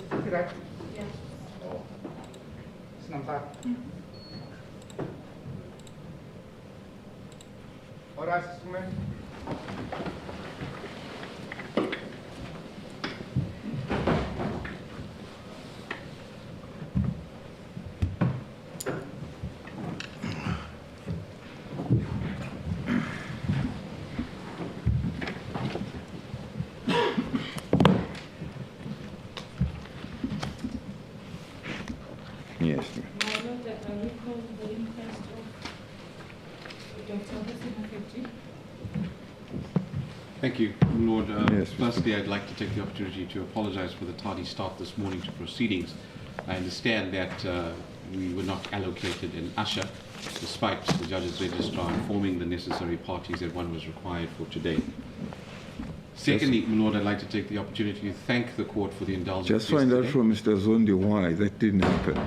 Right? Yeah. Oh. Nampak. Alright, semua. Yes. I know that I recall the inquest of Dr. Hoosen Haffejee. Thank you, Lord. Yes, Firstly, I'd like to take the opportunity to apologize for the tardy start this morning to proceedings. I understand that we were not allocated an usher, despite the judge's registrar informing the necessary parties that one was required for today. Secondly, Lord, I'd like to take the opportunity to thank the court for the indulgence. Just find out yesterday. from Mr. Zondi why that didn't happen.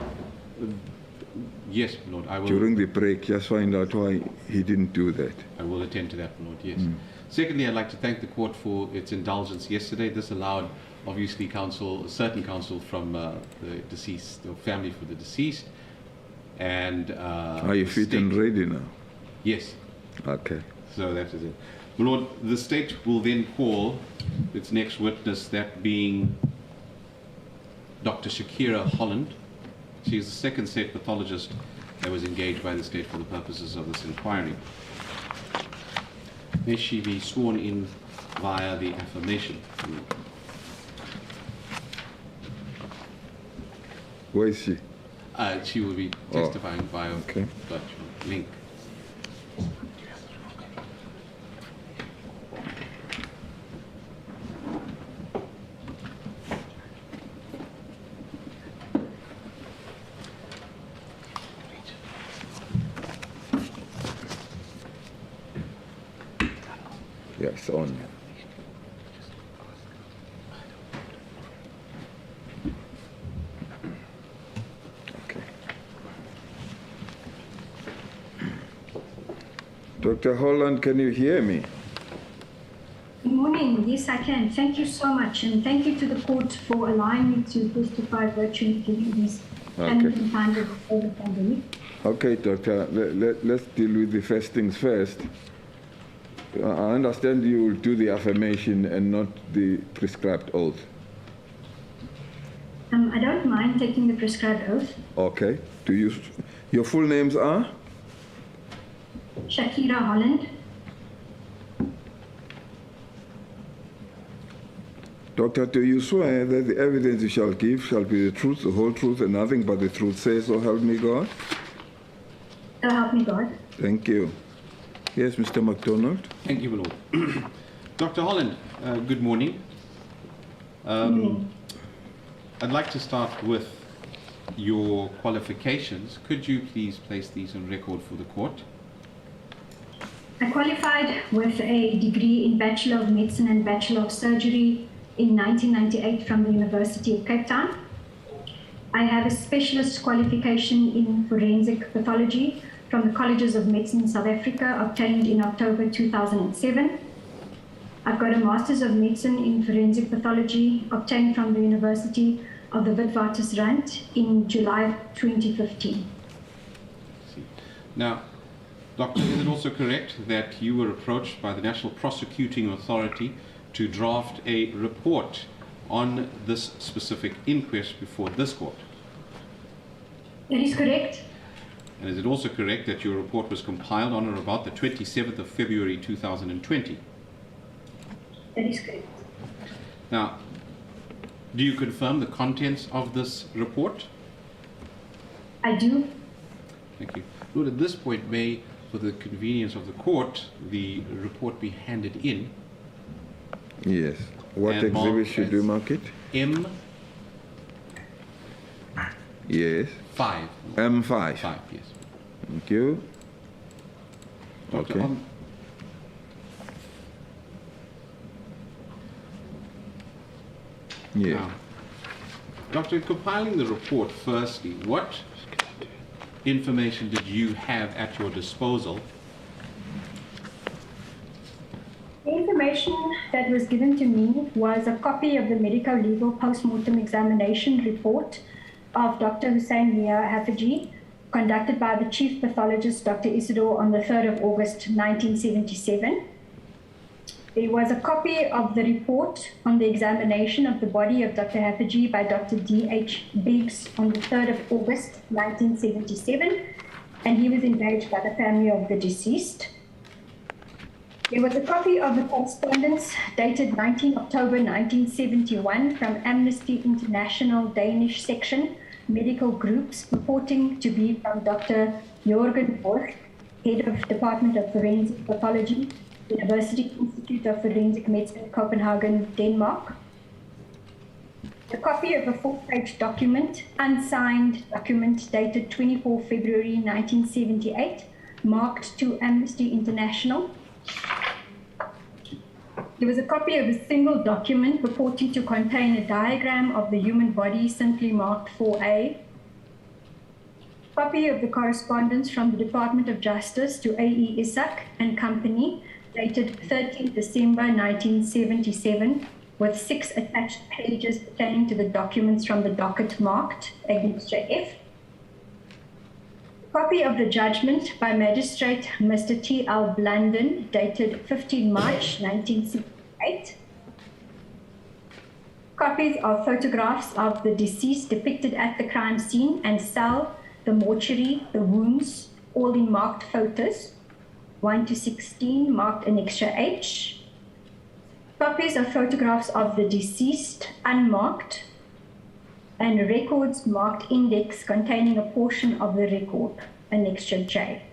Yes, Lord, I will. During the break, just find out why he didn't do that. I will attend to that, Lord, yes. Secondly, I'd like to thank the court for its indulgence yesterday. This allowed, obviously, certain counsel from the deceased, or family for the deceased, and... Are you fit and ready now? Yes. Okay. So that is it. My Lord, the state will then call its next witness, that being Dr. Shakira Holland. She is the second state pathologist that was engaged by the state for the purposes of this inquiry. May she be sworn in via the affirmation. Where is she? She will be testifying via okay. virtual link. Yes, on. Okay. Dr. Holland, can you hear me? Good morning. Yes, I can. Thank you so much, and thank you to the court for allowing me to testify virtually given these challenging times of the pandemic. Okay, doctor, let's deal with the first things first. I understand you will do the affirmation and not the prescribed oath. I don't mind taking the prescribed oath. Okay. Your full names are? Shakira Holland. Doctor, do you swear that the evidence you shall give shall be the truth, the whole truth, and nothing but the truth? Say so, help me God. So help me God. Thank you. Yes, Mr. MacDonald. Thank you, my Lord. Dr. Holland, good morning. Good morning. I'd like to start with your qualifications. Could you please place these on record for the court? I qualified with a degree in Bachelor of Medicine and Bachelor of Surgery in 1998 from the University of Cape Town. I have a specialist qualification in forensic pathology from the Colleges of Medicine in South Africa, obtained in October 2007. I've got a Master's of Medicine in Forensic Pathology, obtained from the University of the Witwatersrand in July 2015. Now, Doctor, is it also correct that you were approached by the National Prosecuting Authority to draft a report on this specific inquest before this court? That is correct. And is it also correct that your report was compiled on or about the 27th of February 2020? That is correct. Now, do you confirm the contents of this report? I do. Thank you. Lord, at this point, may, for the convenience of the court, the report be handed in. Yes. What And exhibit marked should as you mark it? M5. Yes. M5. 5, yes. Thank you. Doctor, Okay. Yeah. Now, Doctor, in compiling the report, firstly, what information did you have at your disposal The information that was given to me was a copy of the medical legal post-mortem examination report of Dr. Hoosen Haffejee, conducted by the chief pathologist, Dr. Isidore, on the 3rd of August, 1977. There was a copy of the report on the examination of the body of Dr. Haffejee by Dr. D.H. Biggs on the 3rd of August, 1977, and he was engaged by the family of the deceased. There was a copy of the correspondence dated 19 October 1971 from Amnesty International Danish section, medical groups, purporting to be from Dr. Jørgen Borch, head of Department of Forensic Pathology, University Institute of Forensic Medicine, Copenhagen, Denmark. A copy of a 4-page document, unsigned document dated 24 February 1978, marked to Amnesty International. There was a copy of a single document purporting to contain a diagram of the human body, simply marked 4A. Copy of the correspondence from the Department of Justice to A.E. Isak and Company, dated 13 December 1977, with 6 attached pages pertaining to the documents from the docket marked Annexure F. Copy of the judgment by Magistrate Mr. T.L. Blunden, dated 15 March 1968. Copies of photographs of the deceased depicted at the crime scene and cell, the mortuary, the wounds, all in marked photos, 1 to 16, marked Annexure H. Copies of photographs of the deceased, unmarked, and records marked index containing a portion of the record, Annexure J.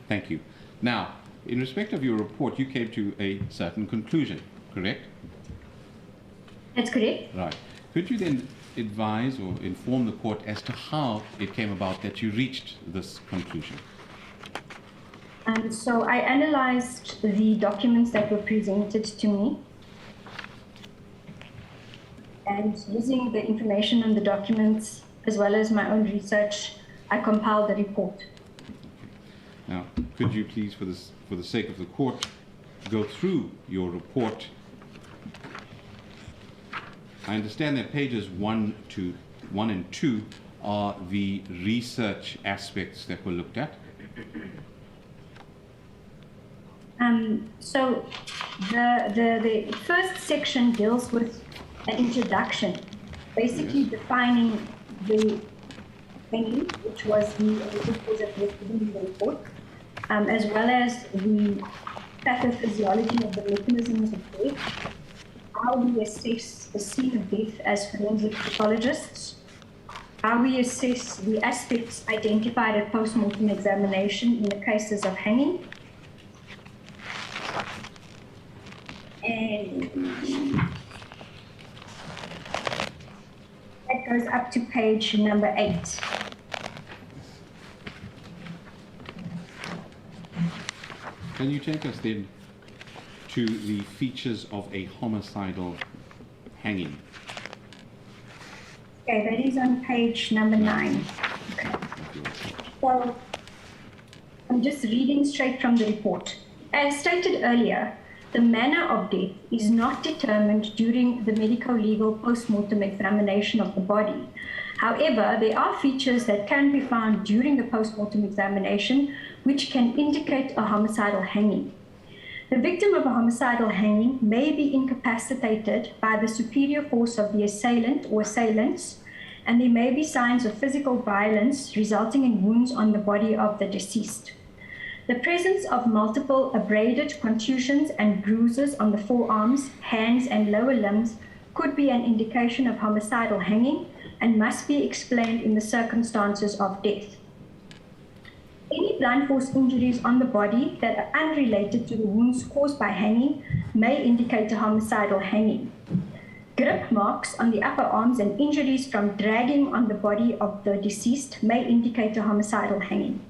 Thank you. Now, in respect of your report, you came to a certain conclusion, correct? That's correct. Right. Could you then advise or inform the court as to how it came about that you reached this conclusion? So I analyzed the documents that were presented to me, and using the information on the documents as well as my own research, I compiled the report. Now, could you please, for the sake of the court, go through your report? I understand that pages 1 and 2 are the research aspects that were looked at. So the first section deals with an introduction, basically defining the thing, which was the report, as well as the pathophysiology of the mechanisms of death, how we assess the scene of death as forensic pathologists, how we assess the aspects identified at post-mortem examination in the cases of hanging, and that goes up to page number 8. Can you take us then to the features of a homicidal hanging? Okay, that is on page number 9. Okay. So I'm just reading straight from the report. As stated earlier, the manner of death is not determined during the medical legal post-mortem examination of the body. However, there are features that can be found during the post-mortem examination which can indicate a homicidal hanging. The victim of a homicidal hanging may be incapacitated by the superior force of the assailant or assailants, and there may be signs of physical violence resulting in wounds on the body of the deceased. The presence of multiple abraded contusions and bruises on the forearms, hands, and lower limbs could be an indication of homicidal hanging and must be explained in the circumstances of death. Any blunt force injuries on the body that are unrelated to the wounds caused by hanging may indicate a homicidal hanging. Grip marks on the upper arms and injuries from dragging on the body of the deceased may indicate a homicidal hanging.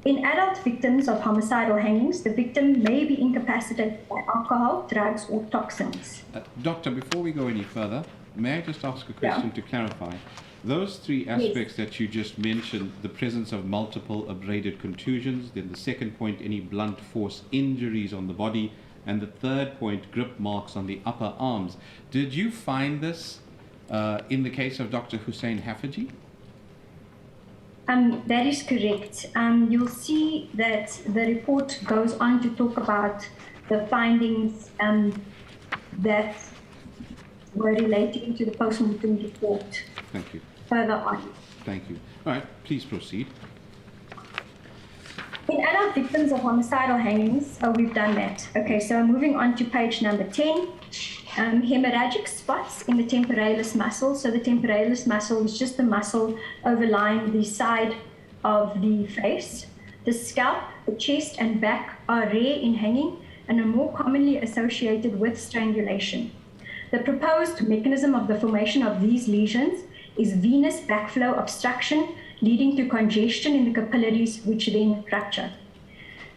In adult victims of homicidal hangings, the victim may be incapacitated by alcohol, drugs, or toxins. Doctor, before we go any further, may I just ask a question to clarify? Those three aspects that you just mentioned, the presence of multiple abraded contusions, then the second point, any blunt force injuries on the body, and the third point, grip marks on the upper arms. Did you find this in the case of Dr. Hoosen Haffejee? That is correct. You'll see that the report goes on to talk about the findings that were relating to the post-mortem report. Thank you. Further on. Thank you. All right, please proceed. In adult victims of homicidal hangings, we've done that. Okay, so moving on to page number 10. Hemorrhagic spots in the temporalis muscle. So the temporalis muscle is just the muscle overlying the side of the face. The scalp, the chest, and back are rare in hanging and are more commonly associated with strangulation. The proposed mechanism of the formation of these lesions is venous backflow obstruction, leading to congestion in the capillaries, which then rupture.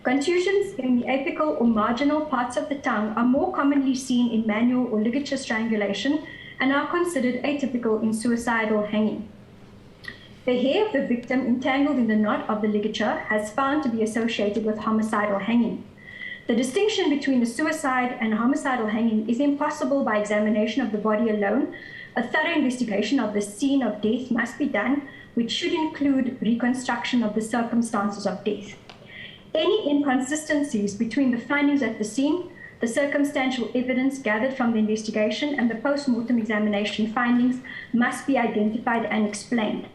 Contusions in the apical or marginal parts of the tongue are more commonly seen in manual or ligature strangulation and are considered atypical in suicidal hanging. The hair of the victim entangled in the knot of the ligature has found to be associated with homicidal hanging. The distinction between the suicide and homicidal hanging is impossible by examination of the body alone. A thorough investigation of the scene of death must be done, which should include reconstruction of the circumstances of death. Any inconsistencies between the findings at the scene, the circumstantial evidence gathered from the investigation, and the post-mortem examination findings must be identified and explained.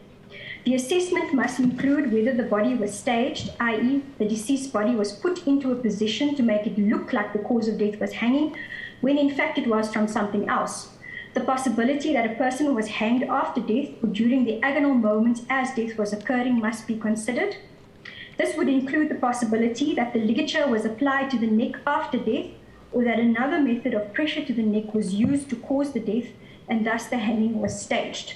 The assessment must include whether the body was staged, i.e. the deceased body was put into a position to make it look like the cause of death was hanging, when in fact it was from something else. The possibility that a person was hanged after death or during the agonal moments as death was occurring must be considered. This would include the possibility that the ligature was applied to the neck after death, or that another method of pressure to the neck was used to cause the death, and thus the hanging was staged.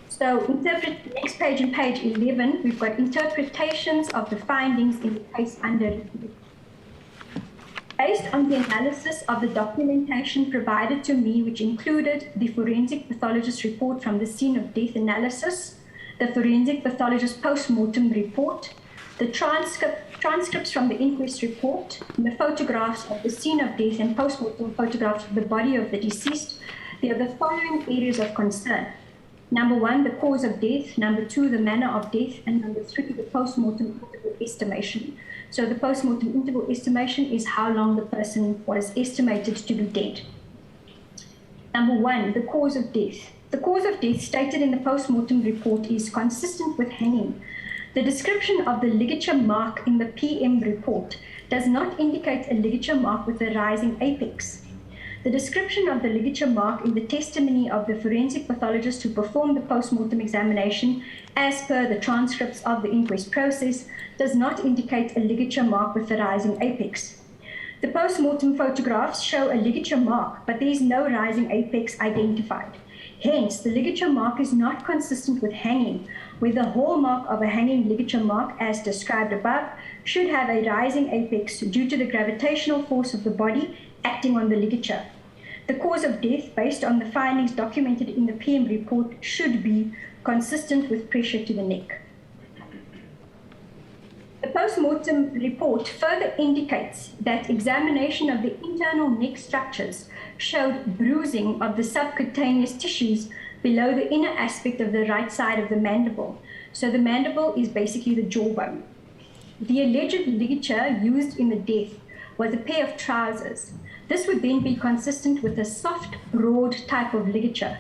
So next page, in page 11, we've got interpretations of the findings in the case under review. Based on the analysis of the documentation provided to me, which included the forensic pathologist report from the scene of death analysis, the forensic pathologist post-mortem report, the transcripts from the inquest report, and the photographs of the scene of death and post-mortem photographs of the body of the deceased, there are the following areas of concern. Number 1, the cause of death. Number 2, the manner of death. And number 3, the post-mortem interval estimation. So the post-mortem interval estimation is how long the person was estimated to be dead. Number 1, the cause of death. The cause of death stated in the post-mortem report is consistent with hanging. The description of the ligature mark in the PM report does not indicate a ligature mark with a rising apex. The description of the ligature mark in the testimony of the forensic pathologist who performed the post-mortem examination, as per the transcripts of the inquest process, does not indicate a ligature mark with a rising apex. The post-mortem photographs show a ligature mark, but there is no rising apex identified. Hence, the ligature mark is not consistent with hanging, where the hallmark of a hanging ligature mark, as described above, should have a rising apex due to the gravitational force of the body acting on the ligature. The cause of death, based on the findings documented in the PM report, should be consistent with pressure to the neck. The post-mortem report further indicates that examination of the internal neck structures showed bruising of the subcutaneous tissues below the inner aspect of the right side of the mandible. So the mandible is basically the jawbone. The alleged ligature used in the death was a pair of trousers. This would then be consistent with a soft, broad type of ligature.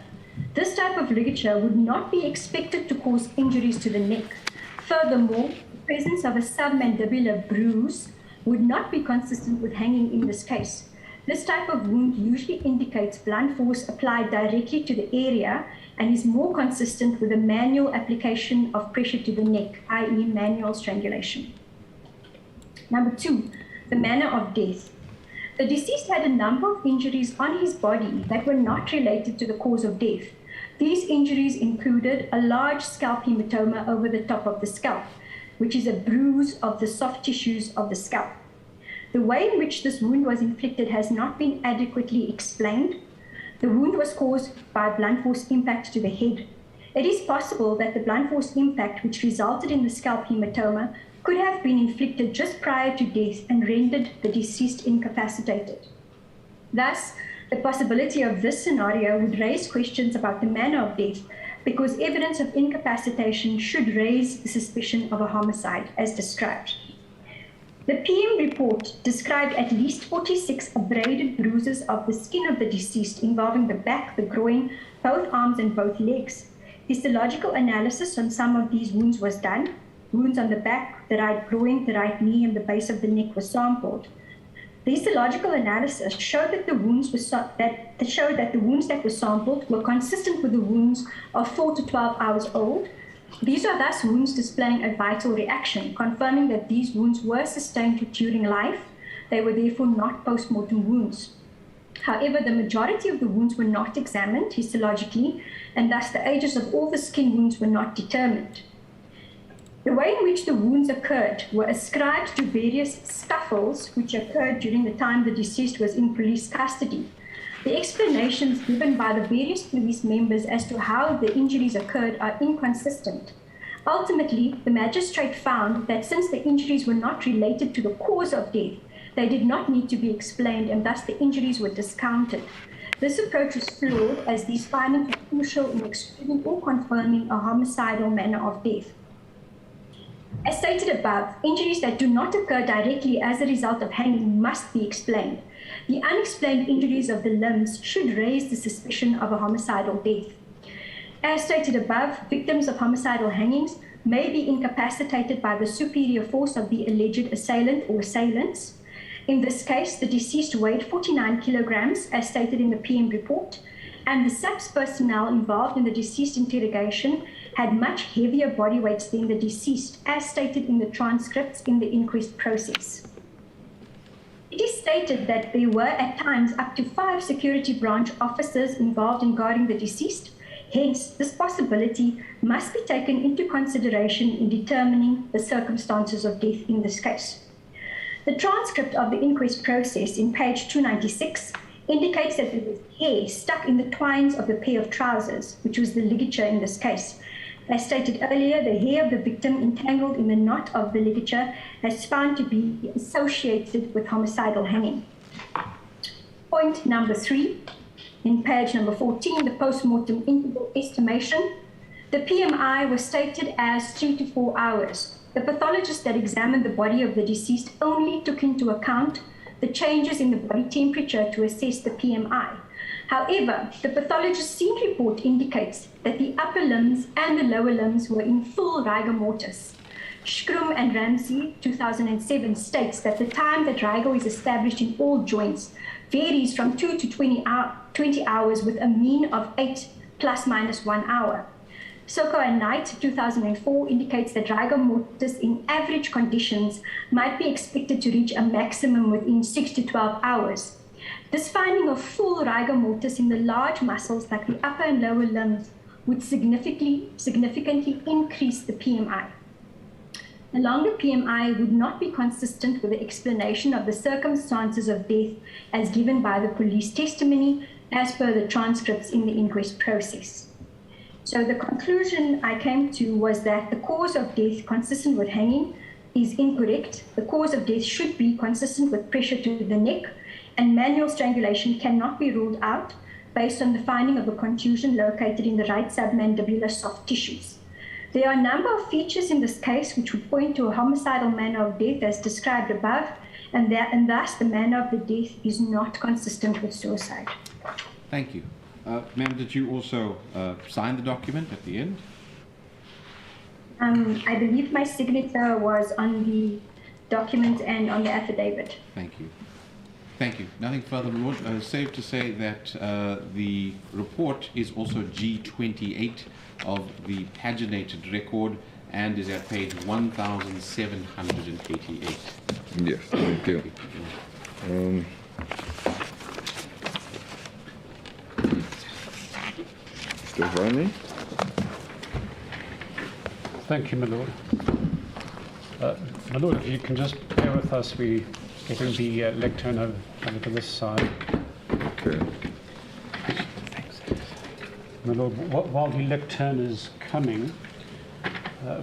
This type of ligature would not be expected to cause injuries to the neck. Furthermore, the presence of a submandibular bruise would not be consistent with hanging in this case. This type of wound usually indicates blunt force applied directly to the area and is more consistent with a manual application of pressure to the neck, i.e. manual strangulation. Number 2, the manner of death. The deceased had a number of injuries on his body that were not related to the cause of death. These injuries included a large scalp hematoma over the top of the scalp, which is a bruise of the soft tissues of the scalp. The way in which this wound was inflicted has not been adequately explained. The wound was caused by blunt force impact to the head. It is possible that the blunt force impact which resulted in the scalp hematoma could have been inflicted just prior to death and rendered the deceased incapacitated. Thus, the possibility of this scenario would raise questions about the manner of death, because evidence of incapacitation should raise the suspicion of a homicide, as described. The PM report described at least 46 abraded bruises of the skin of the deceased involving the back, the groin, both arms and both legs. Histological analysis on some of these wounds was done. Wounds on the back, the right groin, the right knee, and the base of the neck were sampled. The histological analysis showed that the wounds that were sampled were consistent with the wounds of 4 to 12 hours old. These are thus wounds displaying a vital reaction, confirming that these wounds were sustained during life. They were therefore not post-mortem wounds. However, the majority of the wounds were not examined histologically, and thus the ages of all the skin wounds were not determined. The way in which the wounds occurred were ascribed to various scuffles which occurred during the time the deceased was in police custody. The explanations given by the various police members as to how the injuries occurred are inconsistent. Ultimately, the magistrate found that since the injuries were not related to the cause of death, they did not need to be explained, and thus the injuries were discounted. This approach was flawed, as these findings are crucial in excluding or confirming a homicidal manner of death. As stated above, injuries that do not occur directly as a result of hanging must be explained. The unexplained injuries of the limbs should raise the suspicion of a homicidal death. As stated above, victims of homicidal hangings may be incapacitated by the superior force of the alleged assailant or assailants. In this case, the deceased weighed 49 kilograms, as stated in the PM report, and the SAPS personnel involved in the deceased interrogation had much heavier body weights than the deceased, as stated in the transcripts in the inquest process. It is stated that there were at times up to 5 security branch officers involved in guarding the deceased. Hence, this possibility must be taken into consideration in determining the circumstances of death in this case. The transcript of the inquest process in page 296 indicates that there was hair stuck in the twines of the pair of trousers, which was the ligature in this case. As stated earlier, the hair of the victim entangled in the knot of the ligature is found to be associated with homicidal hanging. Point number 3, in page number 14, the post-mortem interval estimation. The PMI was stated as 3 to 4 hours. The pathologist that examined the body of the deceased only took into account the changes in the body temperature to assess the PMI. However, the pathologist's scene report indicates that the upper limbs and the lower limbs were in full rigor mortis. Shkrum and Ramsey, 2007, states that the time that rigor is established in all joints varies from 2 to 20 hours with a mean of 8 plus minus 1 hour. Soko and Knight, 2004, indicates that rigor mortis in average conditions might be expected to reach a maximum within 6 to 12 hours. This finding of full rigor mortis in the large muscles like the upper and lower limbs would significantly increase the PMI. A longer PMI would not be consistent with the explanation of the circumstances of death as given by the police testimony as per the transcripts in the inquest process. So the conclusion I came to was that the cause of death consistent with hanging is incorrect. The cause of death should be consistent with pressure to the neck, and manual strangulation cannot be ruled out based on the finding of a contusion located in the right submandibular soft tissues. There are a number of features in this case which would point to a homicidal manner of death as described above, and thus the manner of the death is not consistent with suicide. Thank you. Ma'am, did you also sign the document at the end? I believe my signature was on the document and on the affidavit. Thank you. Thank you. Nothing further, my Lord. Safe to say that the report is also G28 of the paginated record and is at page 1788. Yes, thank you. Stefani? Thank you, my Lord. My Lord, if you can just bear with us, we're getting the lectern over to this side. Okay. My Lord, while the lectern is coming,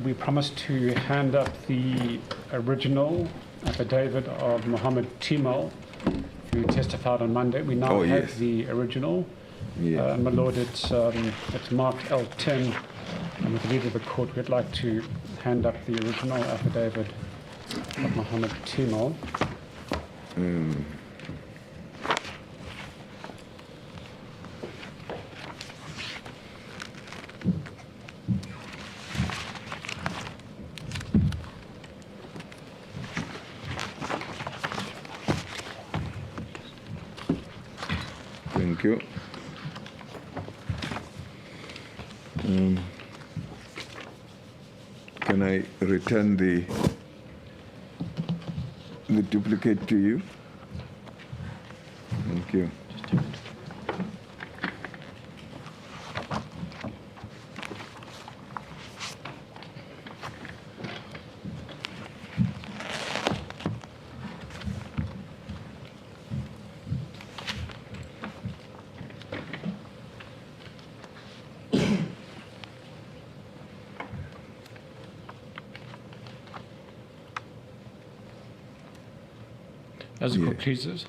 we promised to hand up the original affidavit of Mohammed Timal, who testified on Monday. We now have yes. the original. Yes. My Lord, it's marked L10, and with the lead of the court, we'd like to hand up the original affidavit of Mohammed Timal. Thank you. Can I return the duplicate to you? Thank you. As the court pleases.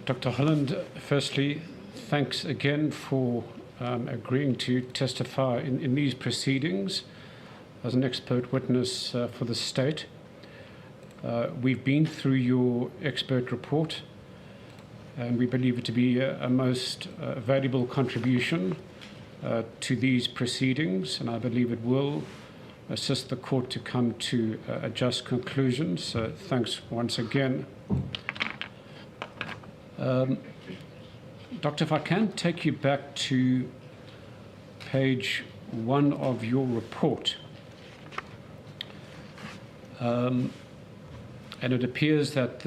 Dr. Holland, firstly, thanks again for agreeing to testify in these proceedings as an expert witness for the state. We've been through your expert report, and we believe it to be a most valuable contribution to these proceedings, and I believe it will assist the court to come to a just conclusion. So thanks once again. Doctor, if I can take you back to page 1 of your report. And it appears that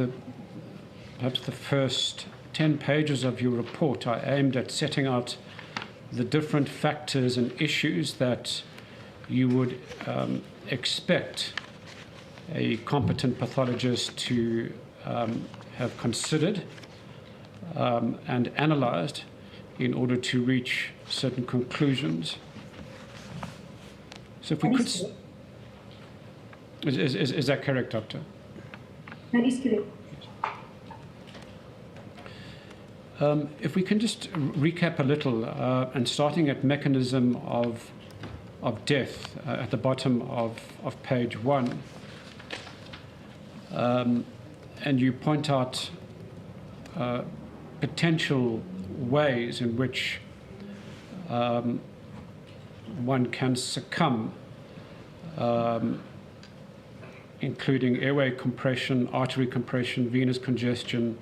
perhaps the first 10 pages of your report are aimed at setting out the different factors and issues that you would expect a competent pathologist to have considered and analyzed in order to reach certain conclusions. So if we could... Is that correct, Doctor? That is correct. If we can just recap a little, and starting at mechanism of death at the bottom of page 1, and you point out potential ways in which one can succumb, including airway compression, artery compression, venous congestion,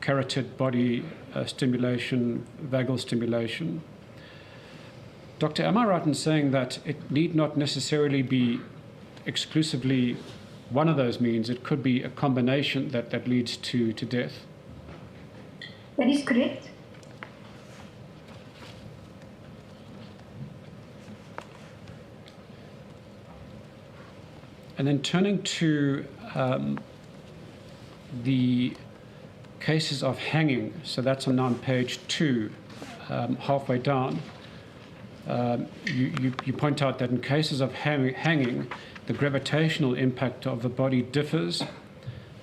carotid body stimulation, vagal stimulation. Doctor, am I right in saying that it need not necessarily be exclusively one of those means? It could be a combination that leads to death? That is correct. And then turning to the cases of hanging, so that's on page 2, halfway down. You point out that in cases of hanging, the gravitational impact of the body differs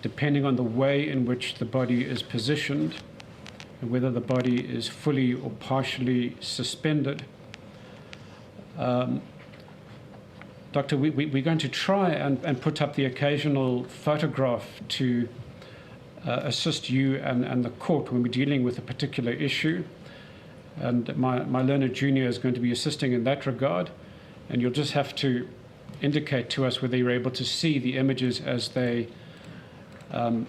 depending on the way in which the body is positioned and whether the body is fully or partially suspended. Doctor, we're going to try and put up the occasional photograph to assist you and the court when we're dealing with a particular issue. And my learned junior is going to be assisting in that regard. And you'll just have to indicate to us whether you're able to see the images as they are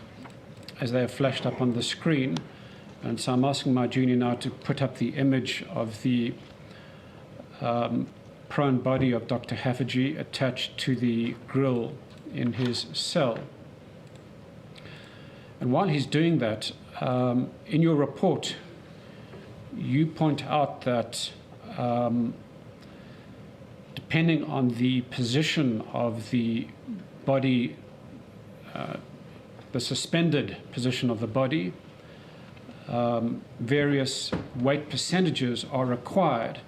flashed up on the screen. And so I'm asking my junior now to put up the image of the prone body of Dr. Haffejee attached to the grill in his cell. And while he's doing that, in your report, you point out that depending on the position of the body, the suspended position of the body, various weight percentages are required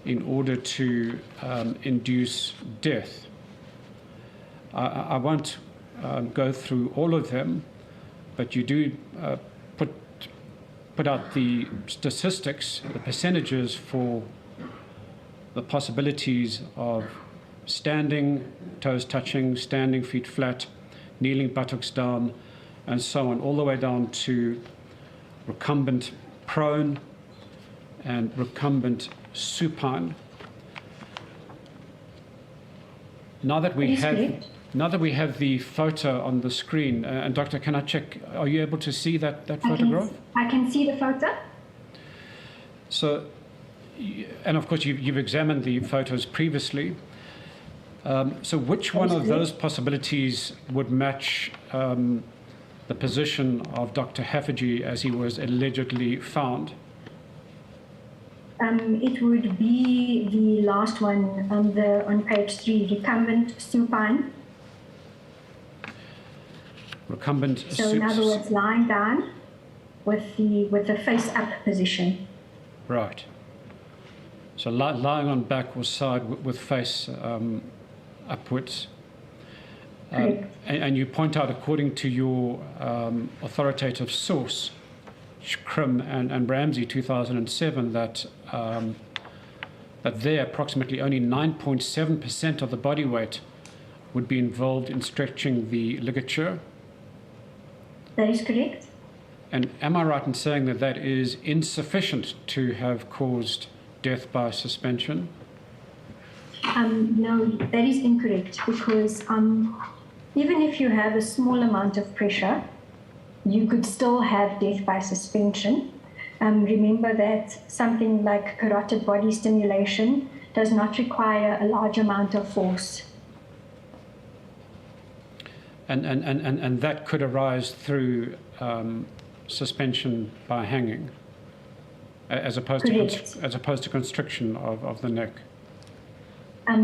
in order to induce death. I won't go through all of them, but you do put out the statistics, the percentages for the possibilities of standing, toes touching, standing, feet flat, kneeling, buttocks down, and so on, all the way down to recumbent prone and recumbent supine. Now that we have the photo on the screen, and Doctor, can I check? Are you able to see that photograph? I can see the photo. So, and of course, you've examined the photos previously. So, which one of those possibilities would match the position of Dr. Haffejee as he was allegedly found? It would be the last one on page 3, recumbent supine. Recumbent. So in other words, lying down with the face up position. Right. So lying on back or side with face upwards. And you point out, according to your authoritative source, Crim and Ramsey 2007, that there approximately only 9.7% of the body weight would be involved in stretching the ligature. That is correct. And am I right in saying that that is insufficient to have caused death by suspension? No, that is incorrect, because even if you have a small amount of pressure, you could still have death by suspension. Remember that something like carotid body stimulation does not require a large amount of force. And that could arise through suspension by hanging, as opposed to constriction of the neck.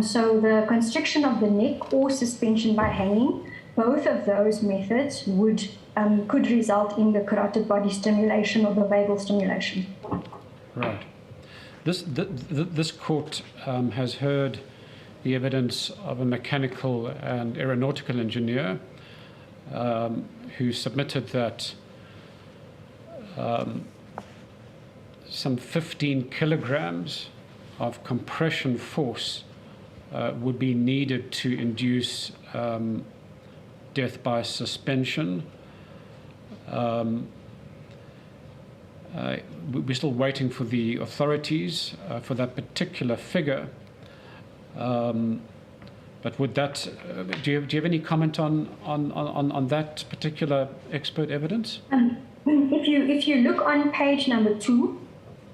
So the constriction of the neck or suspension by hanging, both of those methods could result in the carotid body stimulation or the vagal stimulation. Right. This court has heard the evidence of a mechanical and aeronautical engineer who submitted that some 15 kilograms of compression force would be needed to induce death by suspension. We're still waiting for the authorities for that particular figure. But would that? Do you have any comment on that particular expert evidence? If you look on page number 2,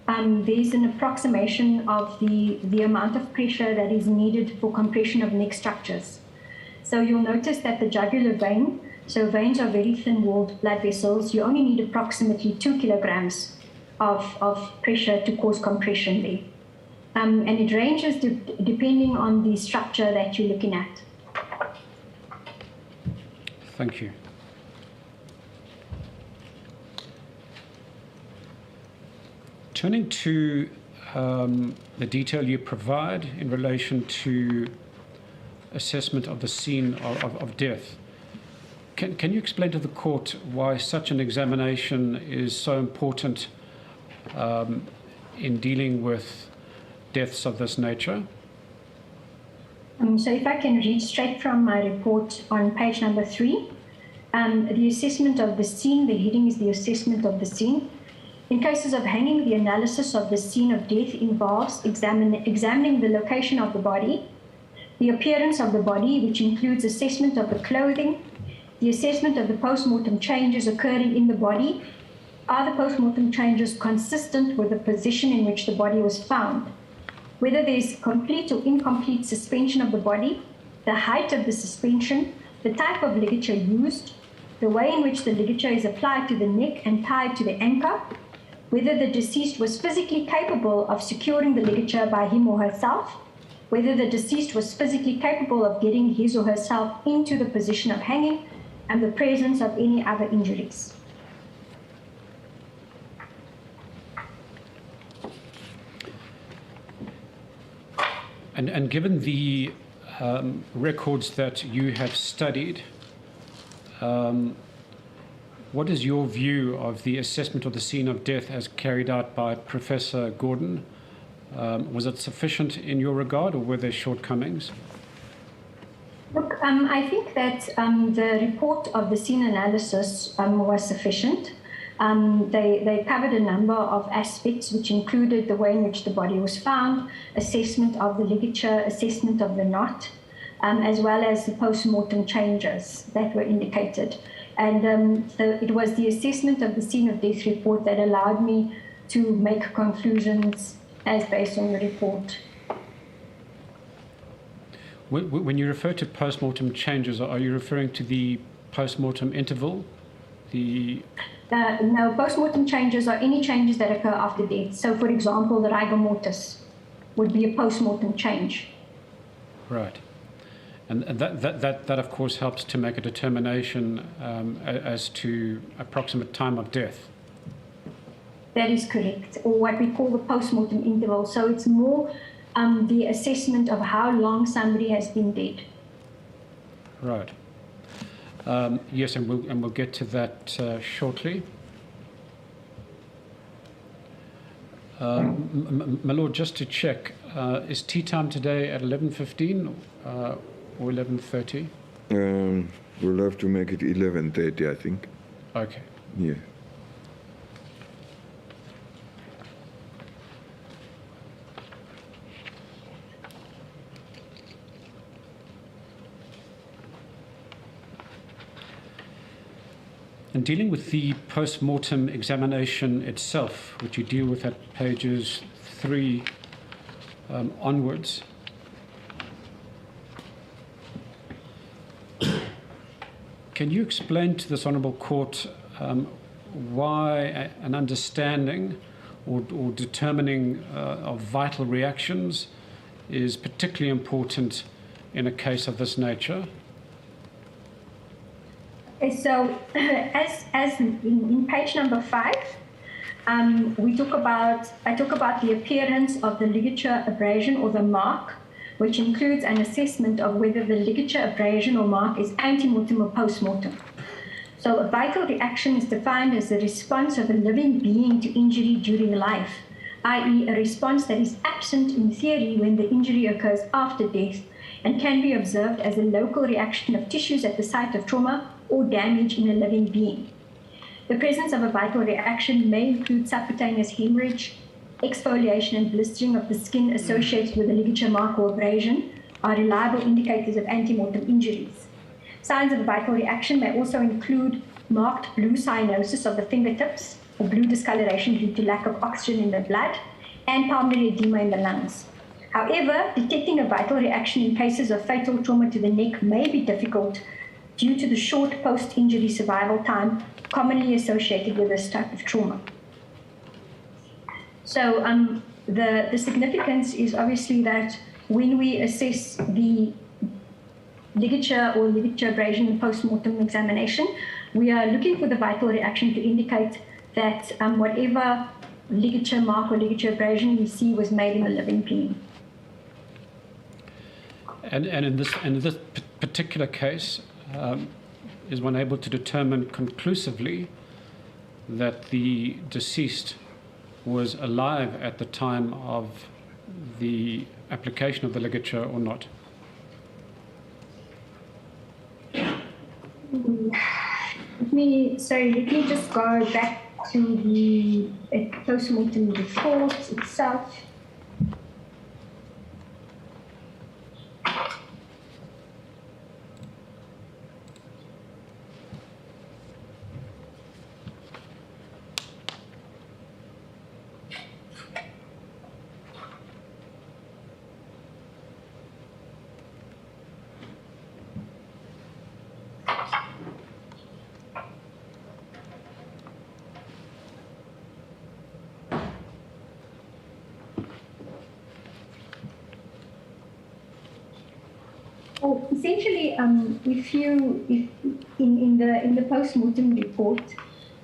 there's an approximation of the amount of pressure that is needed for compression of neck structures. So you'll notice that the jugular vein, so veins are very thin-walled blood vessels, you only need approximately 2 kilograms of pressure to cause compression there. And it ranges depending on the structure that you're looking at. Thank you. Turning to the detail you provide in relation to assessment of the scene of death, can you explain to the court why such an examination is so important in dealing with deaths of this nature? So if I can read straight from my report on page number 3, the assessment of the scene, the heading is the assessment of the scene. In cases of hanging, the analysis of the scene of death involves examining the location of the body, the appearance of the body, which includes assessment of the clothing, the assessment of the post-mortem changes occurring in the body. Are the post-mortem changes consistent with the position in which the body was found? Whether there is complete or incomplete suspension of the body, the height of the suspension, the type of ligature used, the way in which the ligature is applied to the neck and tied to the anchor, whether the deceased was physically capable of securing the ligature by him or herself, whether the deceased was physically capable of getting his or herself into the position of hanging, and the presence of any other injuries. And given the records that you have studied, what is your view of the assessment of the scene of death as carried out by Professor Gordon? Was it sufficient in your regard, or were there shortcomings? Look, I think that the report of the scene analysis was sufficient. They covered a number of aspects, which included the way in which the body was found, assessment of the ligature, assessment of the knot, as well as the post-mortem changes that were indicated. And so it was the assessment of the scene of death report that allowed me to make conclusions as based on the report. When you refer to post-mortem changes, are you referring to the post-mortem interval? No, post-mortem changes are any changes that occur after death. So, for example, the rigor mortis would be a post-mortem change. Right. And that of course, helps to make a determination as to approximate time of death. That is correct, or what we call the post-mortem interval. So it's more the assessment of how long somebody has been dead. Right. Yes, and we'll get to that shortly. My lord, just to check, is tea time today at 11:15 or 11:30? We'll have to make it 11:30, I think. Okay. Yeah. And dealing with the post-mortem examination itself, which you deal with at pages 3 onwards, can you explain to this Honourable Court why an understanding or determining of vital reactions is particularly important in a case of this nature? So, as in page number 5, I talk about the appearance of the ligature abrasion or the mark, which includes an assessment of whether the ligature abrasion or mark is antemortem or postmortem. So, a vital reaction is defined as the response of a living being to injury during life, i.e., a response that is absent in theory when the injury occurs after death, and can be observed as a local reaction of tissues at the site of trauma or damage in a living being. The presence of a vital reaction may include subcutaneous hemorrhage, exfoliation and blistering of the skin associated with a ligature mark or abrasion are reliable indicators of antemortem injuries. Signs of a vital reaction may also include marked blue cyanosis of the fingertips, or blue discoloration due to lack of oxygen in the blood, and pulmonary edema in the lungs. However, detecting a vital reaction in cases of fatal trauma to the neck may be difficult due to the short post-injury survival time commonly associated with this type of trauma. So the significance is obviously that when we assess the ligature or ligature abrasion in post-mortem examination, we are looking for the vital reaction to indicate that whatever ligature mark or ligature abrasion we see was made in a living being. And in this particular case, is one able to determine conclusively that the deceased was alive at the time of the application of the ligature or not? Let me just go back to the post-mortem report itself. Essentially, if in the post-mortem report,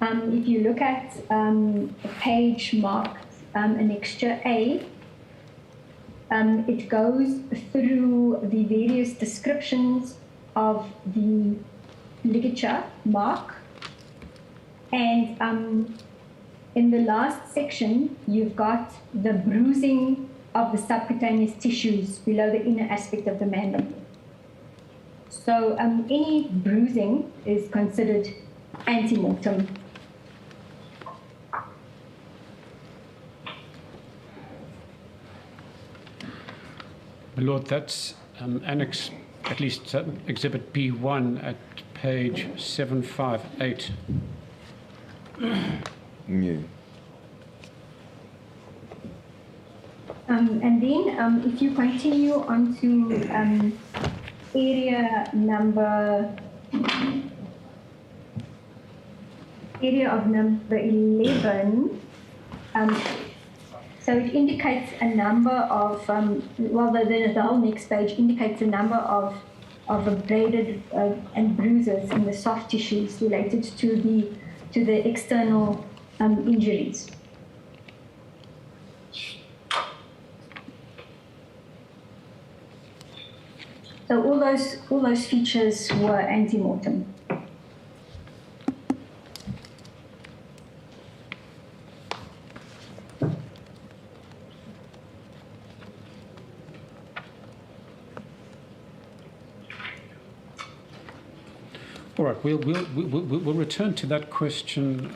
if you look at a page marked annexure A, It goes through the various descriptions of the ligature mark. And in the last section, you've got the bruising of the subcutaneous tissues below the inner aspect of the mandible. So any bruising is considered ante-mortem. My Lord, that's Annex, at least Exhibit B1 at page 758. Yeah. And then if you continue on to area of number 11, so it indicates a number of, the whole next page indicates a number of abraded and bruises in the soft tissues related to the external injuries. So all those features were ante-mortem. All right, we'll return to that question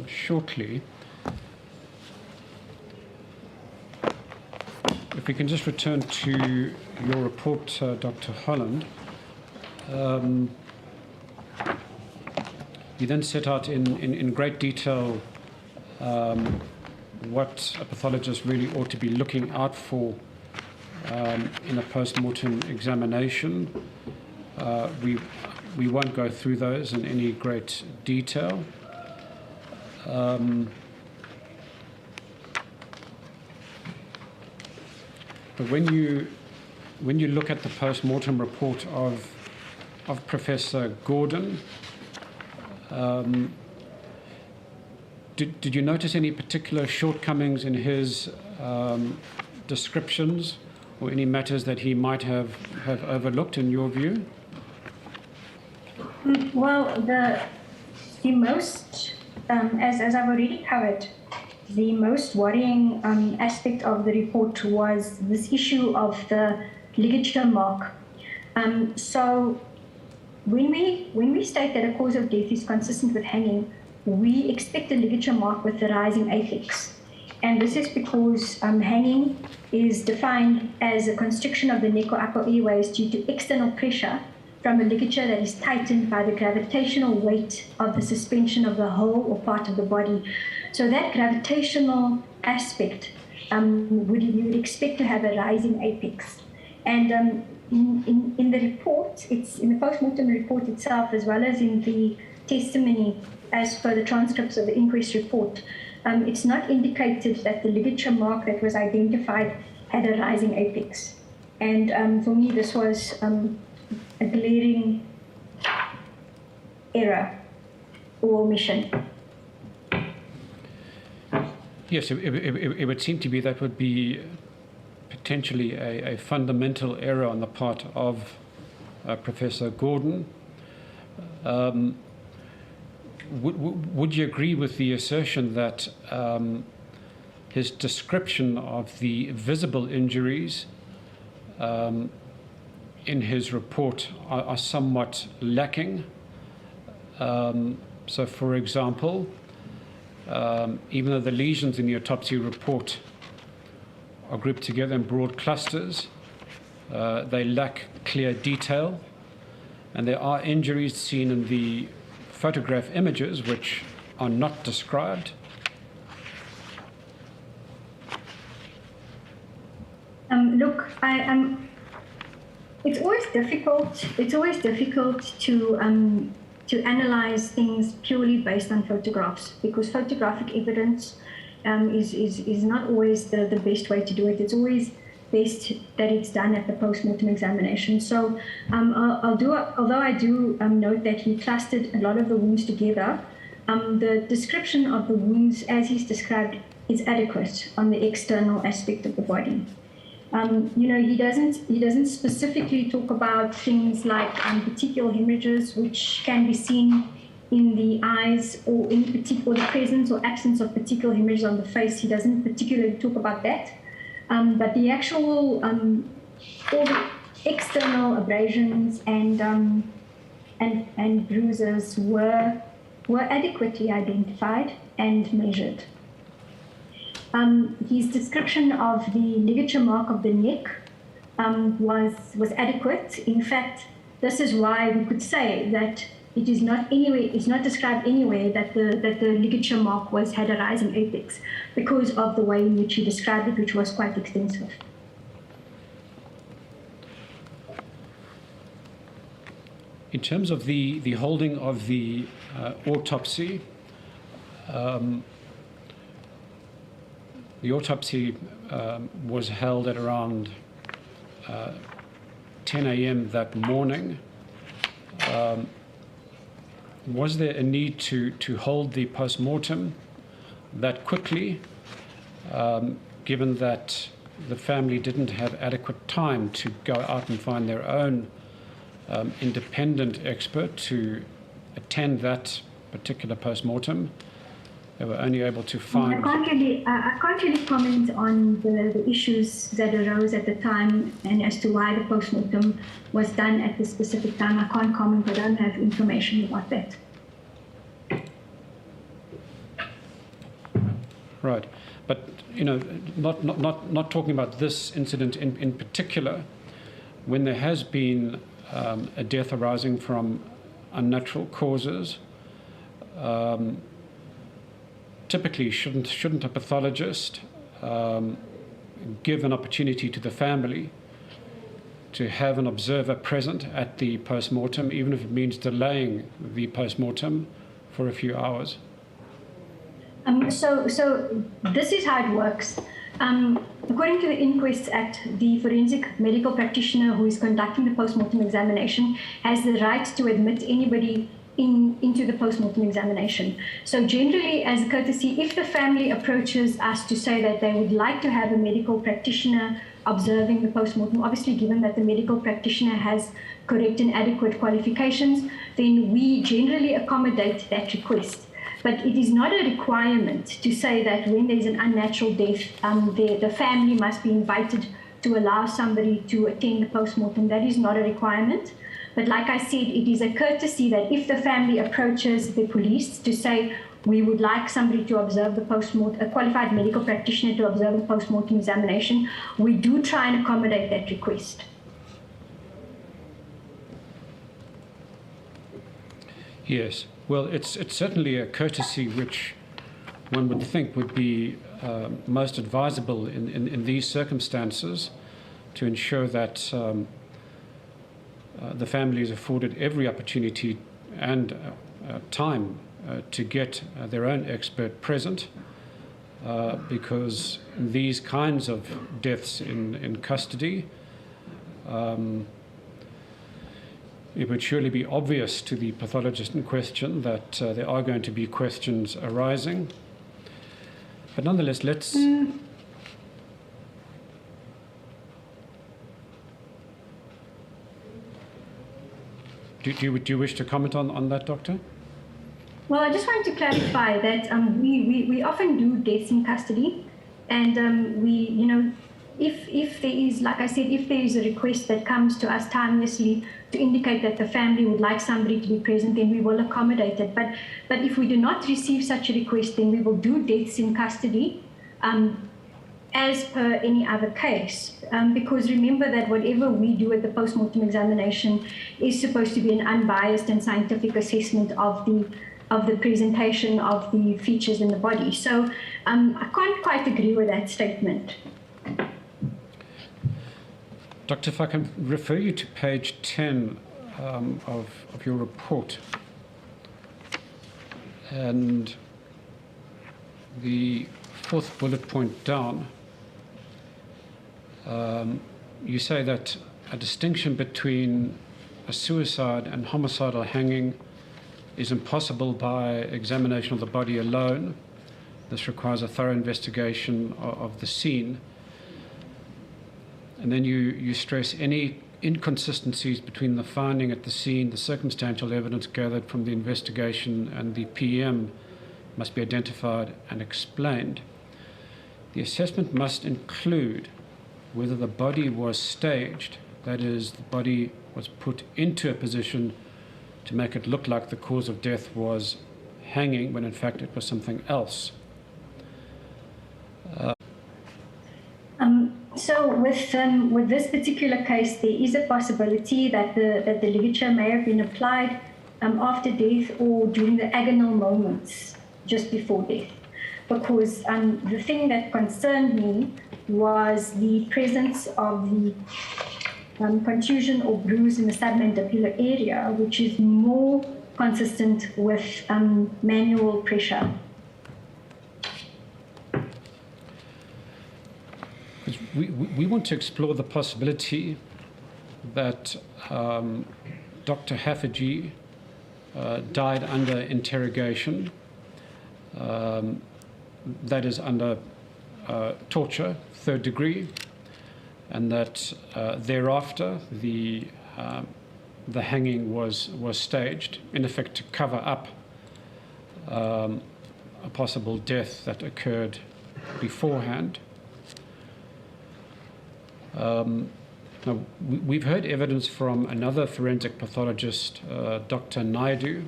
shortly. If we can just return to your report, Dr. Holland. You then set out in great detail what a pathologist really ought to be looking out for in a post-mortem examination. We won't go through those in any great detail. But when you look at the post-mortem report of Professor Gordon, did you notice any particular shortcomings in his descriptions, or any matters that he might have overlooked in your view? Well, the most, as I've already covered, the most worrying aspect of the report was this issue of the ligature mark. So when we state that a cause of death is consistent with hanging, we expect a ligature mark with the rising apex. And this is because hanging is defined as a constriction of the neck or upper airways due to external pressure from a ligature that is tightened by the gravitational weight of the suspension of the whole or part of the body. So that gravitational aspect, you would expect to have a rising apex. And in the report, it's in the post-mortem report itself, as well as in the testimony as per the transcripts of the inquest report, it's not indicated that the ligature mark that was identified had a rising apex. And for me, this was a glaring error or omission. Yes, it would seem to be that would be potentially a fundamental error on the part of Professor Gordon. Would you agree with the assertion that his description of the visible injuries in his report are somewhat lacking? So, for example, even though the lesions in the autopsy report are grouped together in broad clusters, they lack clear detail, and there are injuries seen in the photograph images which are not described. Look, it's always difficult. It's always difficult to analyze things purely based on photographs, because photographic evidence is not always the best way to do it. It's always best that it's done at the post-mortem examination. So although I do note that he clustered a lot of the wounds together, the description of the wounds as he's described is adequate on the external aspect of the body. He doesn't specifically talk about things like petechial hemorrhages, which can be seen in the eyes, or in particular the presence or absence of petechial hemorrhages on the face. He doesn't particularly talk about that. But the actual all the external abrasions and bruises were adequately identified and measured. His description of the ligature mark of the neck was adequate. In fact, this is why we could say that it's not described anywhere that the ligature mark had a rising apex, because of the way in which he described it, which was quite extensive. In terms of the holding of the autopsy, was held at around 10 a.m. that morning. Was there a need to hold the post-mortem that quickly, given that the family didn't have adequate time to go out and find their own independent expert to attend that particular post-mortem? They were only able to find... I can't really comment on the issues that arose at the time and as to why the post-mortem was done at this specific time. I can't comment. I don't have information about that. Right. But, not talking about this incident in particular, when there has been a death arising from unnatural causes, typically shouldn't a pathologist give an opportunity to the family to have an observer present at the post-mortem, even if it means delaying the post-mortem for a few hours? So this is how it works. According to the Inquest Act, the forensic medical practitioner who is conducting the post-mortem examination has the right to admit anybody into the post-mortem examination. So generally, as a courtesy, if the family approaches us to say that they would like to have a medical practitioner observing the post-mortem, obviously given that the medical practitioner has correct and adequate qualifications, then we generally accommodate that request. But it is not a requirement to say that when there's an unnatural death, the family must be invited to allow somebody to attend the post-mortem. That is not a requirement. But like I said, it is a courtesy that if the family approaches the police to say, we would like somebody to observe the post-mortem, a qualified medical practitioner to observe the post-mortem examination, we do try and accommodate that request. Yes. Well, it's certainly a courtesy which one would think would be most advisable in these circumstances, to ensure that the family is afforded every opportunity and time to get their own expert present, because these kinds of deaths in custody, it would surely be obvious to the pathologist in question that there are going to be questions arising. But nonetheless, let's... Do you wish to comment on that, Doctor? Well, I just wanted to clarify that we often do deaths in custody, and if there is, like I said, if there is a request that comes to us timelessly to indicate that the family would like somebody to be present, then we will accommodate it. But if we do not receive such a request, then we will do deaths in custody as per any other case. Because remember that whatever we do at the post-mortem examination is supposed to be an unbiased and scientific assessment of the presentation of the features in the body. So I can't quite agree with that statement. Doctor, if I can refer you to page 10 of your report, and the fourth bullet point down, you say that a distinction between a suicide and homicidal hanging is impossible by examination of the body alone. This requires a thorough investigation of the scene. And then you stress any inconsistencies between the finding at the scene, the circumstantial evidence gathered from the investigation, and the PM must be identified and explained. The assessment must include whether the body was staged, that is, the body was put into a position to make it look like the cause of death was hanging when in fact it was something else. So with this particular case, there is a possibility that the ligature may have been applied after death or during the agonal moments just before death. Because the thing that concerned me was the presence of the contusion or bruise in the submandibular area, which is more consistent with manual pressure. We want to explore the possibility that Dr. Haffejee died under interrogation, that is under torture, 3rd degree, and that thereafter the hanging was staged, in effect to cover up a possible death that occurred beforehand. Now, we've heard evidence from another forensic pathologist, Dr. Naidu,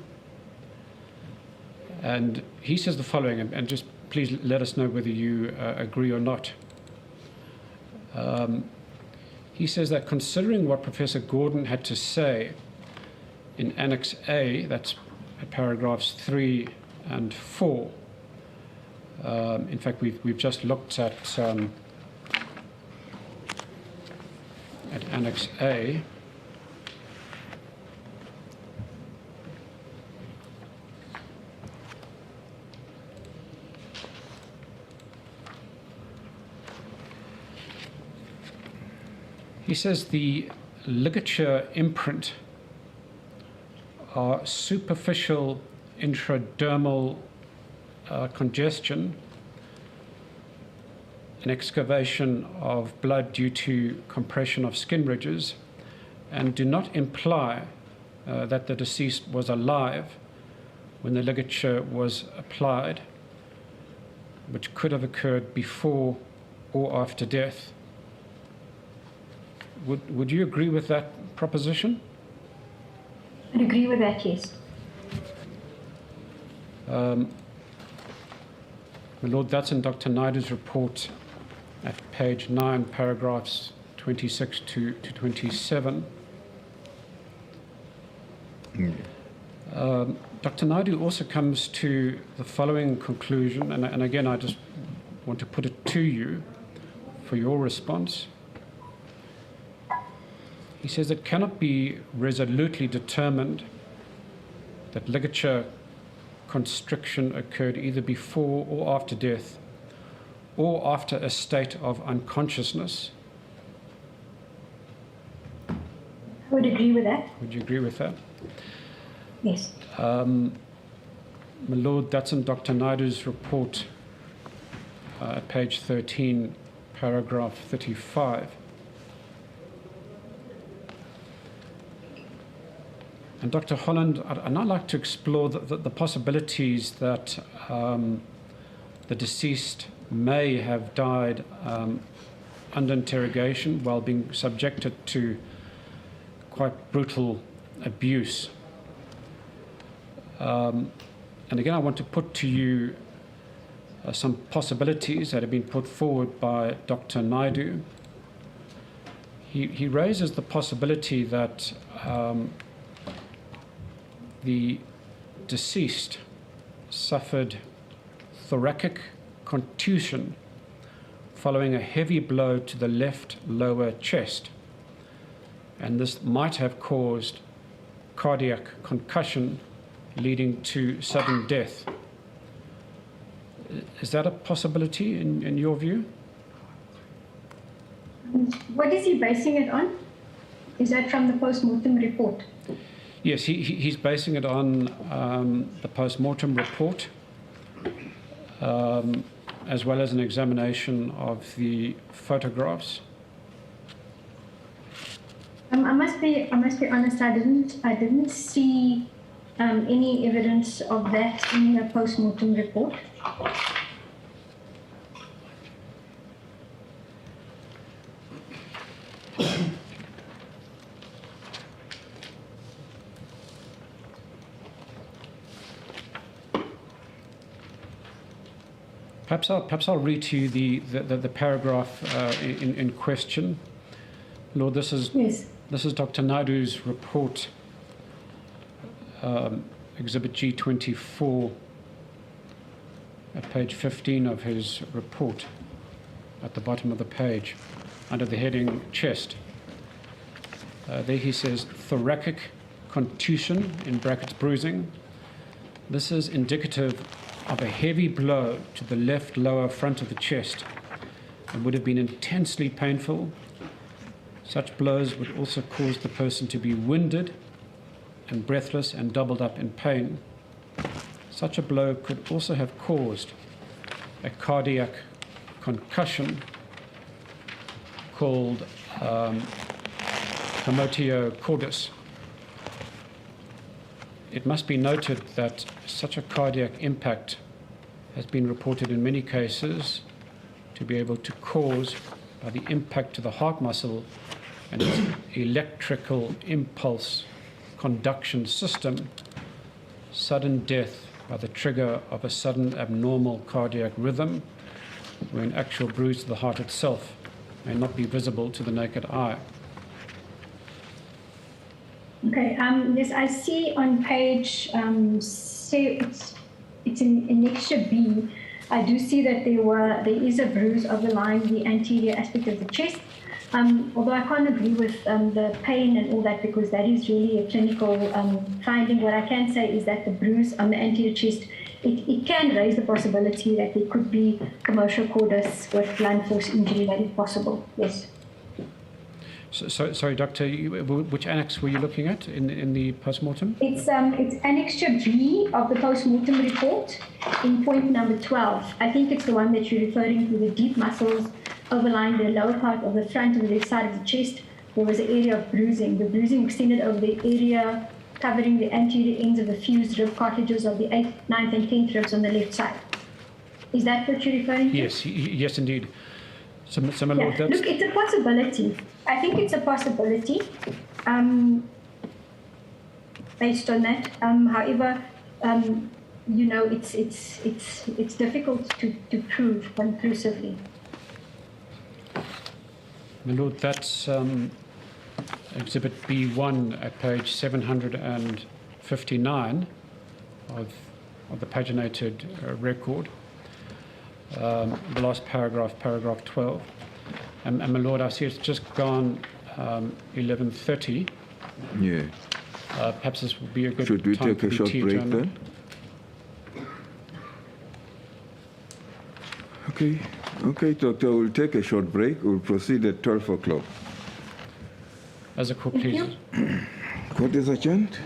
and he says the following, and just please let us know whether you agree or not. He says that considering what Professor Gordon had to say in Annex A, that's paragraphs 3 and 4, in fact, we've just looked at Annex A. He says the ligature imprint are superficial intradermal congestion, an excavation of blood due to compression of skin ridges, and do not imply that the deceased was alive when the ligature was applied, which could have occurred before or after death. Would you agree with that proposition? I'd agree with that, yes. My Lord, that's in Dr. Naidu's report at page 9, paragraphs 26 to 27. Dr. Naidu also comes to the following conclusion, and again, I just want to put it to you for your response. He says it cannot be resolutely determined that ligature constriction occurred either before or after death, or after a state of unconsciousness. I would agree with that. Would you agree with that? Yes. My Lord, that's in Dr. Naidu's report at page 13, paragraph 35. And Dr. Holland, I'd now like to explore the possibilities that the deceased may have died under interrogation while being subjected to quite brutal abuse. And again, I want to put to you some possibilities that have been put forward by Dr. Naidu. He raises the possibility that the deceased suffered thoracic contusion following a heavy blow to the left lower chest, and this might have caused cardiac concussion leading to sudden death. Is that a possibility in your view? What is he basing it on? Is that from the post-mortem report? Yes, he's basing it on the post-mortem report, as well as an examination of the photographs. I must be honest. I didn't see any evidence of that in the post-mortem report. Perhaps I'll read to you the paragraph in question. Lord, this is Dr. Naidu's report, Exhibit G24, at page 15 of his report, at the bottom of the page, under the heading chest. There he says, thoracic contusion, in brackets bruising. This is indicative of a heavy blow to the left lower front of the chest and would have been intensely painful. Such blows would also cause the person to be winded and breathless and doubled up in pain. Such a blow could also have caused a cardiac concussion called commotio cordis. It must be noted that such a cardiac impact has been reported in many cases to be able to cause, by the impact to the heart muscle and its electrical impulse conduction system, sudden death by the trigger of a sudden abnormal cardiac rhythm, where an actual bruise to the heart itself may not be visible to the naked eye. Okay. Yes, I see on page, it's in annexure B. I do see that there is a bruise overlying the anterior aspect of the chest. Although I can't agree with the pain and all that, because that is really a clinical finding. What I can say is that the bruise on the anterior chest, it can raise the possibility that there could be commotio cordis with blunt force injury. That is possible. Yes. So, sorry, Doctor, which annex were you looking at in the postmortem? It's annexure B of the postmortem report in point number 12. I think it's the one that you're referring to, the deep muscles overlying the lower part of the front and the left side of the chest. There was an area of bruising. The bruising extended over the area covering the anterior ends of the fused rib cartilages of the 8th, 9th, and 10th ribs on the left side. Is that what you're referring to? Yes, indeed. So my Lord, that's... Look, it's a possibility. I think it's a possibility based on that. However, you know, it's difficult to prove conclusively. My Lord, that's Exhibit B1 at page 759 of the paginated record. The last paragraph, paragraph 12. And my Lord, I see it's just gone 11:30. Yeah. Perhaps this would be a good Should we time take for a the short tea, break gentlemen. then? Okay, Doctor, we'll take a short break. We'll proceed at 12 o'clock. As a court, please. Court is adjourned.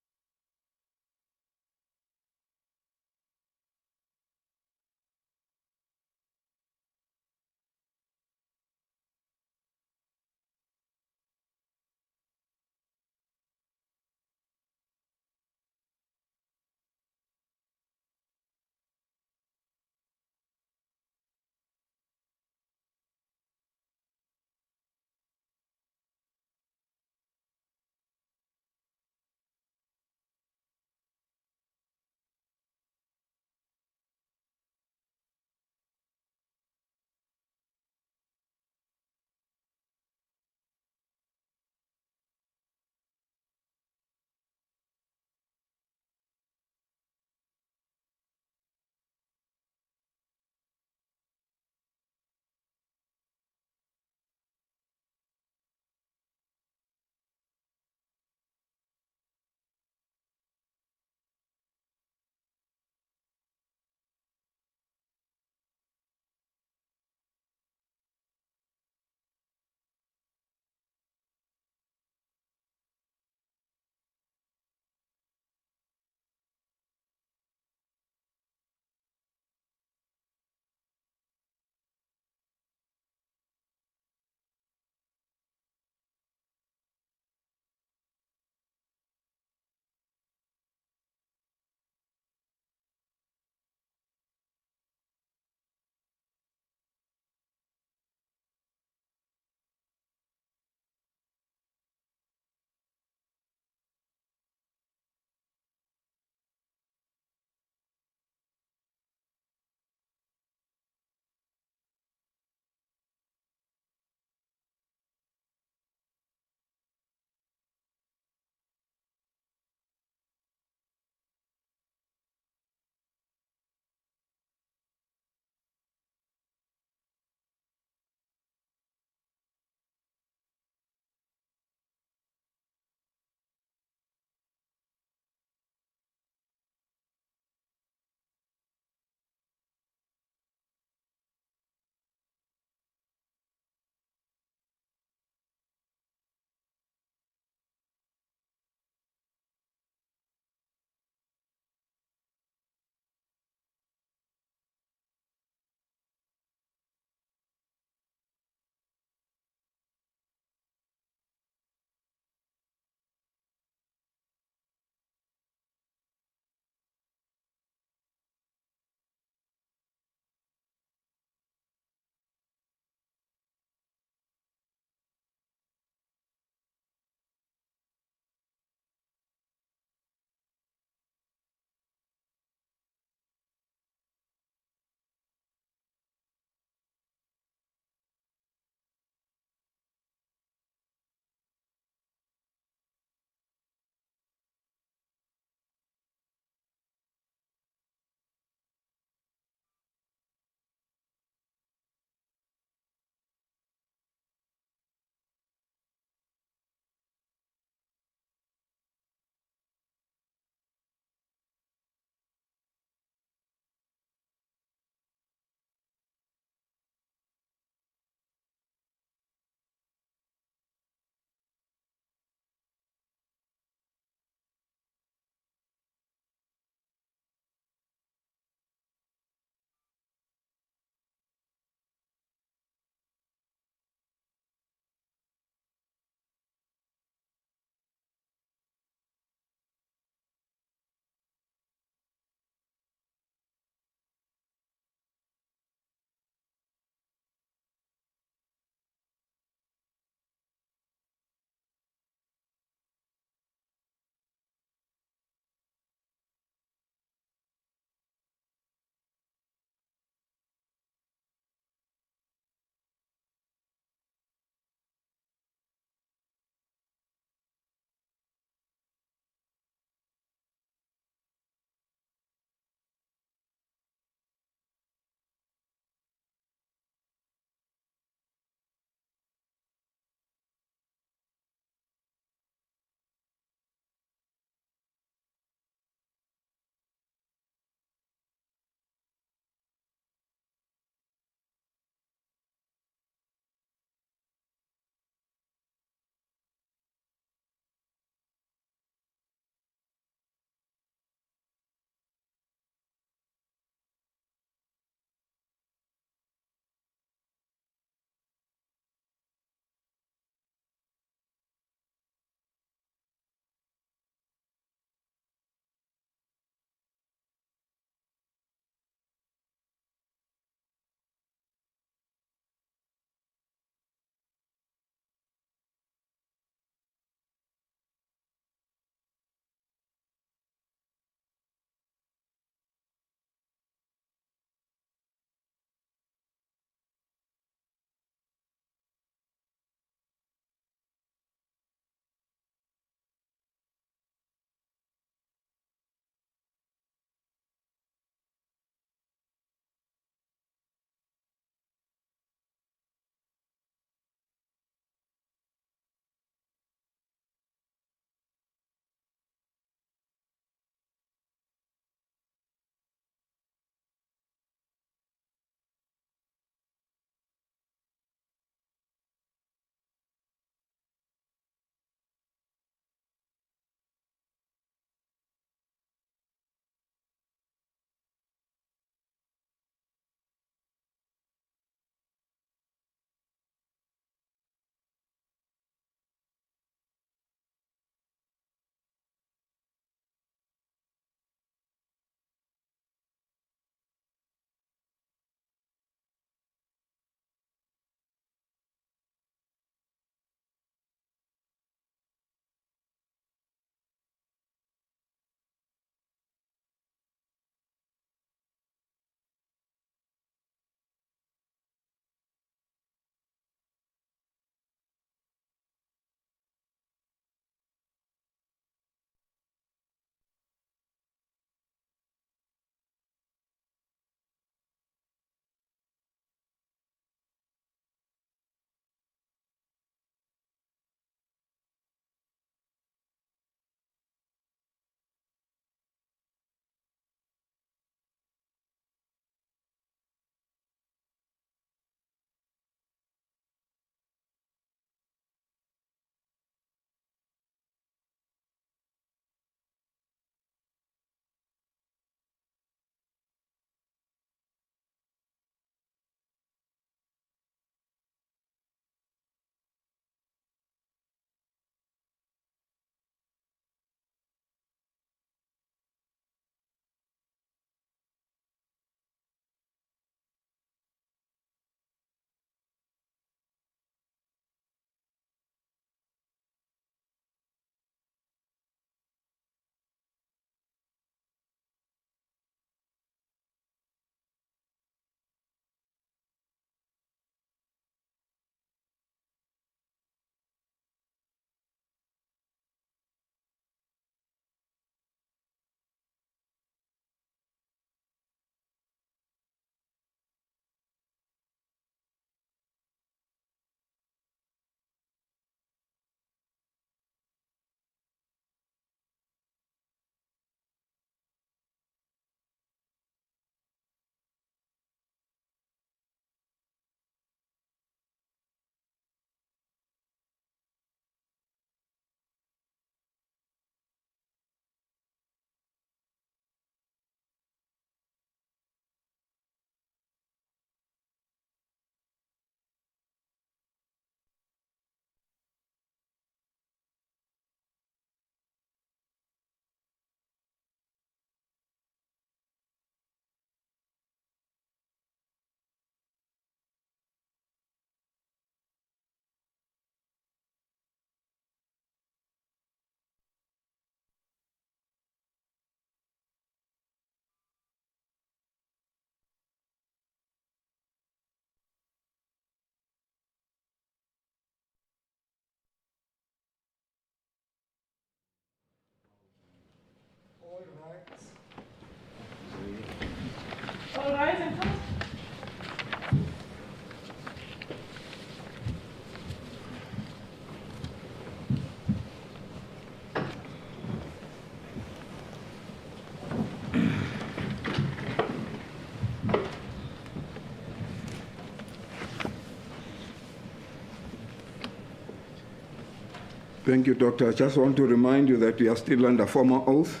Thank you, Doctor. I just want to remind you that we are still under formal oath.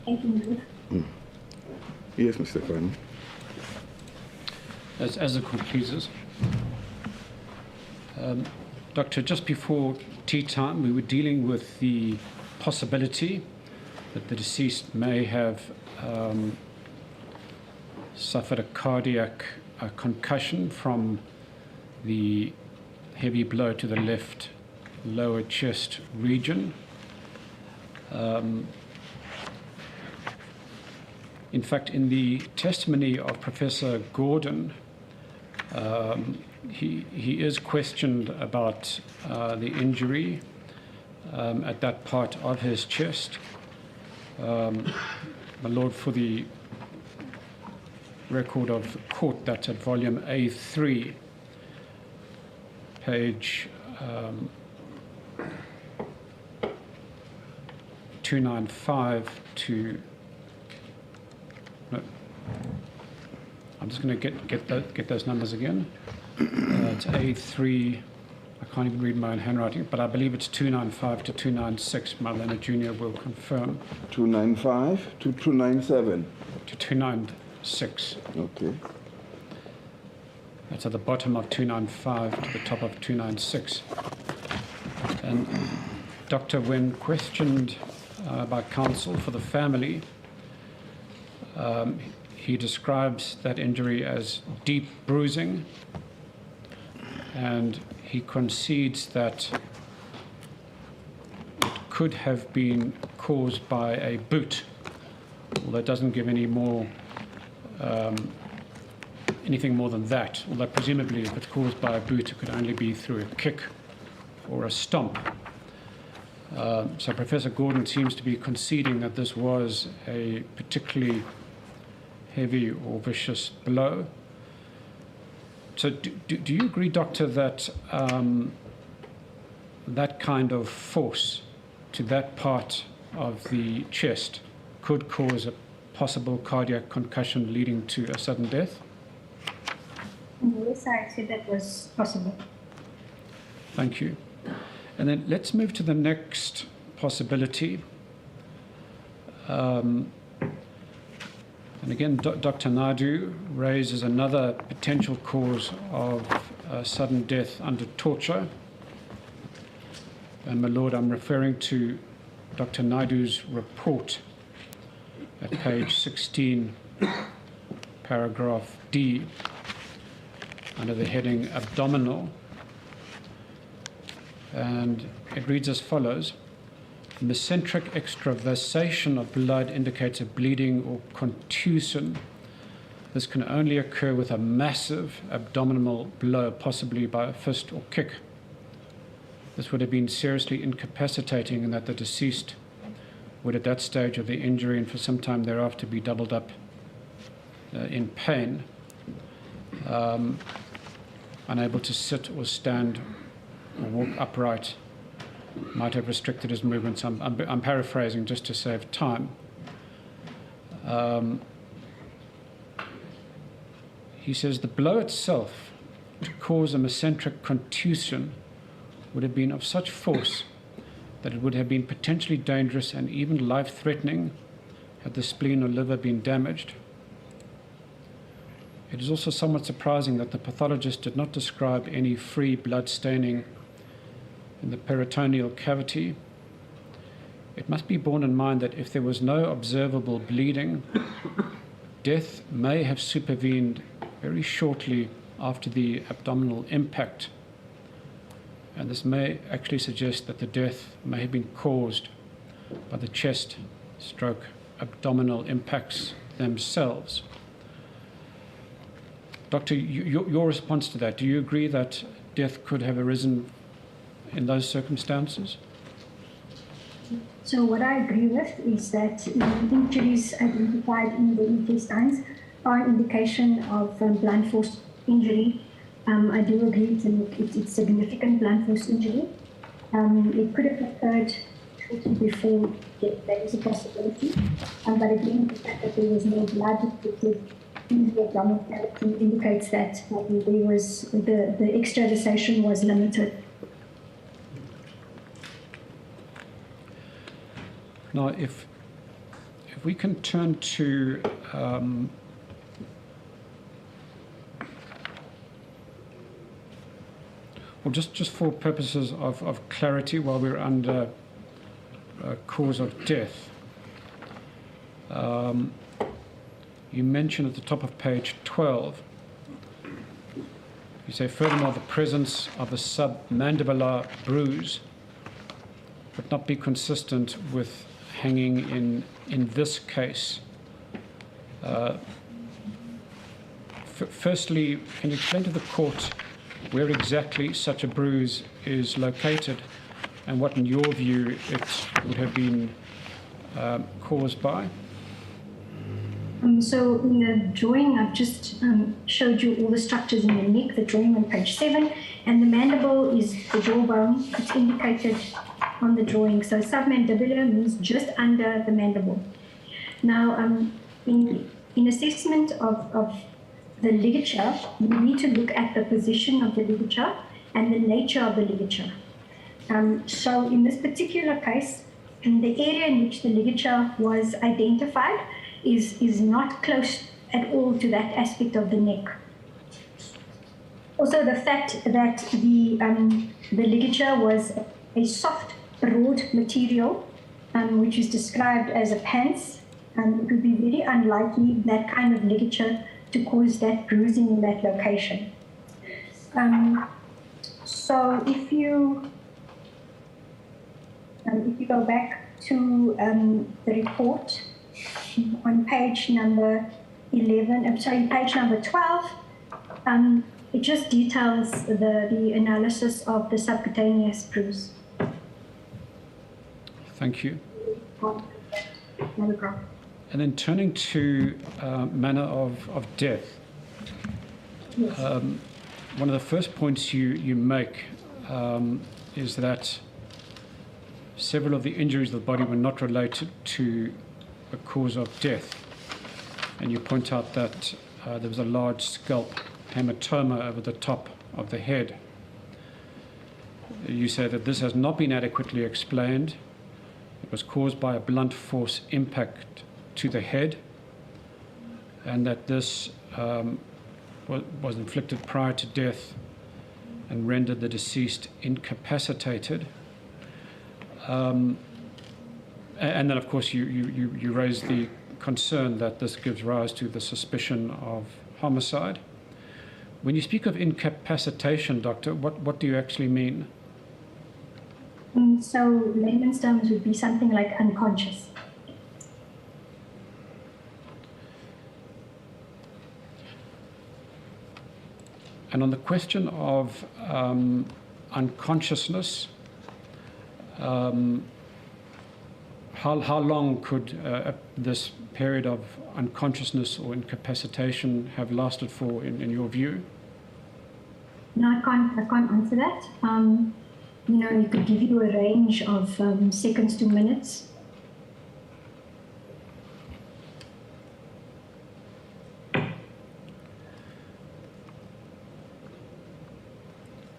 Thank you. Yes, Mr. Fani. As the court pleases. Doctor, just before tea time, we were dealing with the possibility that the deceased may have suffered a cardiac concussion from the heavy blow to the left lower chest region. In fact, in the testimony of Professor Gordon, he is questioned about the injury at that part of his chest. My Lord, for the record of court, that's at volume A3, page 295 to... No, I'm just going to get those numbers again. It's A3. I can't even read my own handwriting, but I believe it's 295 to 296. Marlena Jr. will confirm. 295 to 297. To 296. Okay. That's at the bottom of 295 to the top of 296. And Doctor, when questioned by counsel for the family, he describes that injury as deep bruising, and he concedes that it could have been caused by a boot, although it doesn't give any more, anything more than that, although presumably if it's caused by a boot, it could only be through a kick or a stomp. So Professor Gordon seems to be conceding that this was a particularly heavy or vicious blow. So do you agree, Doctor, that that kind of force to that part of the chest could cause a possible cardiac concussion leading to a sudden death? Yes, I said that was possible. Thank you. And then let's move to the next possibility. And again, Dr. Naidu raises another potential cause of sudden death under torture. And my Lord, I'm referring to Dr. Naidu's report at page 16, paragraph D, under the heading abdominal. And it reads as follows: mesenteric extravasation of blood indicates a bleeding or contusion. This can only occur with a massive abdominal blow, possibly by a fist or kick. This would have been seriously incapacitating in that the deceased would at that stage of the injury and for some time thereafter be doubled up in pain, unable to sit or stand or walk upright, might have restricted his movements. I'm paraphrasing just to save time. He says the blow itself to cause a mesenteric contusion would have been of such force that it would have been potentially dangerous and even life-threatening had the spleen or liver been damaged. It is also somewhat surprising that the pathologist did not describe any free blood staining in the peritoneal cavity. It must be borne in mind that if there was no observable bleeding, death may have supervened very shortly after the abdominal impact. And this may actually suggest that the death may have been caused by the chest stroke abdominal impacts themselves. Doctor, your response to that, do you agree that death could have arisen in those circumstances? So what I agree with is that the injuries identified in the intestines are an indication of blunt force injury. I do agree it's significant blunt force injury. It could have occurred shortly before death. There is a possibility. But again, the fact that there was no blood detected in the abdominal cavity indicates that there was the extravasation was limited. Now, if we can turn to well, just for purposes of clarity, while we're under cause of death, you mention at the top of page 12, you say, furthermore, the presence of a submandibular bruise would not be consistent with hanging in this case. Firstly, can you explain to the court where exactly such a bruise is located and what, in your view, it would have been caused by? So in the drawing, I've just showed you all the structures in the neck, the drawing on page 7, and the mandible is the jawbone. It's indicated on the drawing. So submandibular means just under the mandible. Now, in assessment of the ligature, you need to look at the position of the ligature and the nature of the ligature. So in this particular case, in the area in which the ligature was identified is not close at all to that aspect of the neck. Also, the fact that the ligature was a soft, broad material, which is described as a pants, it would be very unlikely that kind of ligature to cause that bruising in that location. So if you go back to the report on page number 12, it just details the analysis of the subcutaneous bruise. Thank you. Not a problem. And then turning to manner of death, Yes. one of the first points you make is that several of the injuries of the body were not related to a cause of death. And you point out that there was a large scalp hematoma over the top of the head. You say that this has not been adequately explained. It was caused by a blunt force impact to the head, and that this was inflicted prior to death and rendered the deceased incapacitated. And then, of course, you raise the concern that this gives rise to the suspicion of homicide. When you speak of incapacitation, Doctor, what do you actually mean? So layman's terms would be something like unconscious. And on the question of unconsciousness, how long could this period of unconsciousness or incapacitation have lasted for, in your view? No, I can't answer that. You could give you a range of seconds to minutes.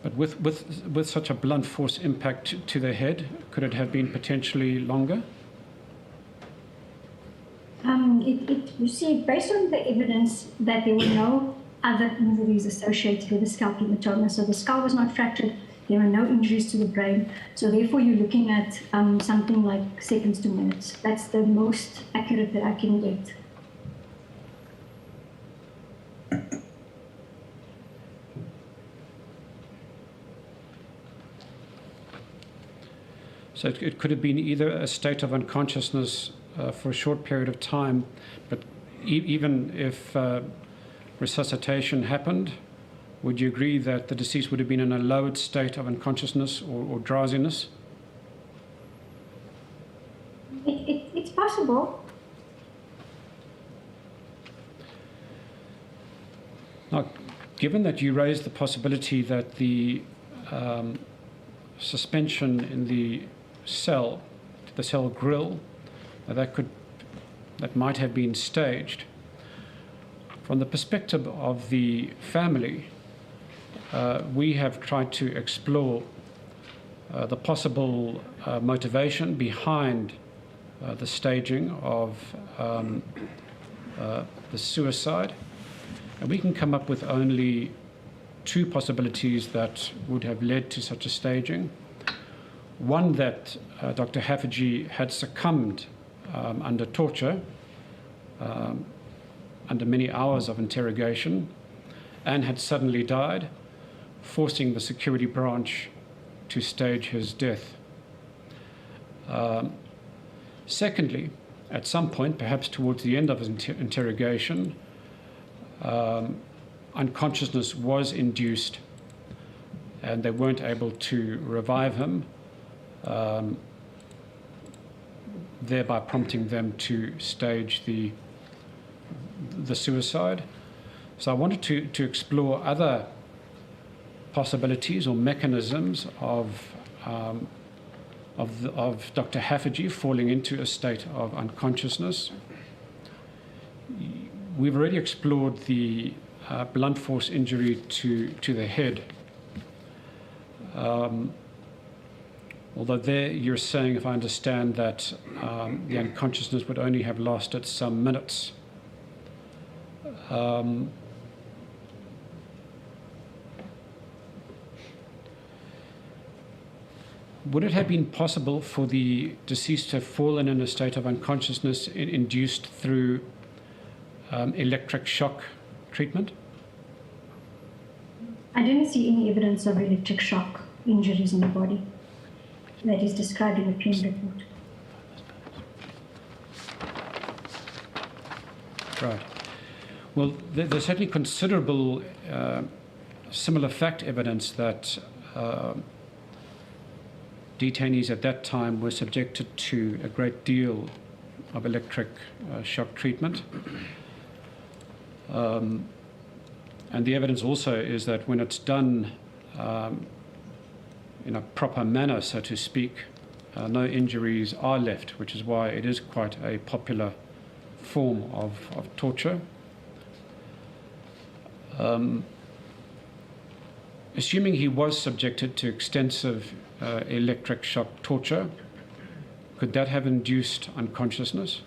But with such a blunt force impact to the head, could it have been potentially longer? You see, based on the evidence that there were no other injuries associated with the scalp hematoma, so the skull was not fractured, there were no injuries to the brain, so therefore you're looking at something like seconds to minutes. That's the most accurate that I can get. So it could have been either a state of unconsciousness for a short period of time, but even if resuscitation happened, would you agree that the deceased would have been in a lowered state of unconsciousness or drowsiness? It's possible. Now, given that you raised the possibility that the suspension in the cell grill, that might have been staged. From the perspective of the family, we have tried to explore the possible motivation behind the staging of the suicide. And we can come up with only two possibilities that would have led to such a staging. One, that Dr. Haffejee had succumbed under torture, under many hours of interrogation, and had suddenly died, forcing the security branch to stage his death. Secondly, at some point, perhaps towards the end of his interrogation, unconsciousness was induced and they weren't able to revive him, thereby prompting them to stage the suicide. So I wanted to explore other possibilities or mechanisms of Dr. Haffejee falling into a state of unconsciousness. We've already explored the blunt force injury to the head. Although there you're saying, if I understand, that the unconsciousness would only have lasted some minutes. Would it have been possible for the deceased to have fallen in a state of unconsciousness induced through electric shock treatment? I didn't see any evidence of electric shock injuries in the body that is described in the PIN report. Right. Well, there's certainly considerable similar fact evidence that detainees at that time were subjected to a great deal of electric shock treatment. And the evidence also is that when it's done in a proper manner, so to speak, no injuries are left, which is why it is quite a popular form of torture. Assuming he was subjected to extensive electric shock torture, could that have induced unconsciousness?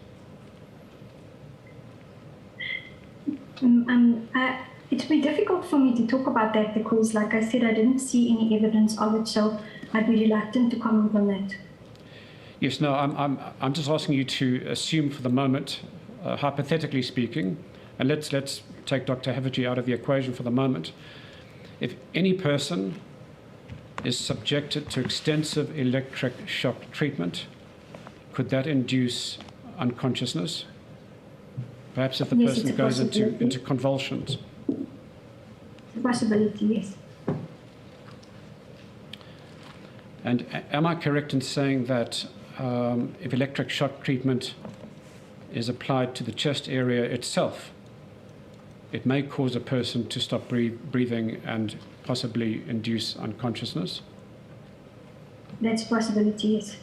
It would be difficult for me to talk about that because, like I said, I didn't see any evidence of it, so I'd be reluctant to comment on that. Yes, no, I'm just asking you to assume for the moment, hypothetically speaking, and let's take Dr. Haffejee out of the equation for the moment. If any person is subjected to extensive electric shock treatment, could that induce unconsciousness? Perhaps if the Yes, person it's a goes possibility. into convulsions. It's a possibility, yes. And am I correct in saying that if electric shock treatment is applied to the chest area itself, it may cause a person to stop breathing and possibly induce unconsciousness? That's a possibility, yes.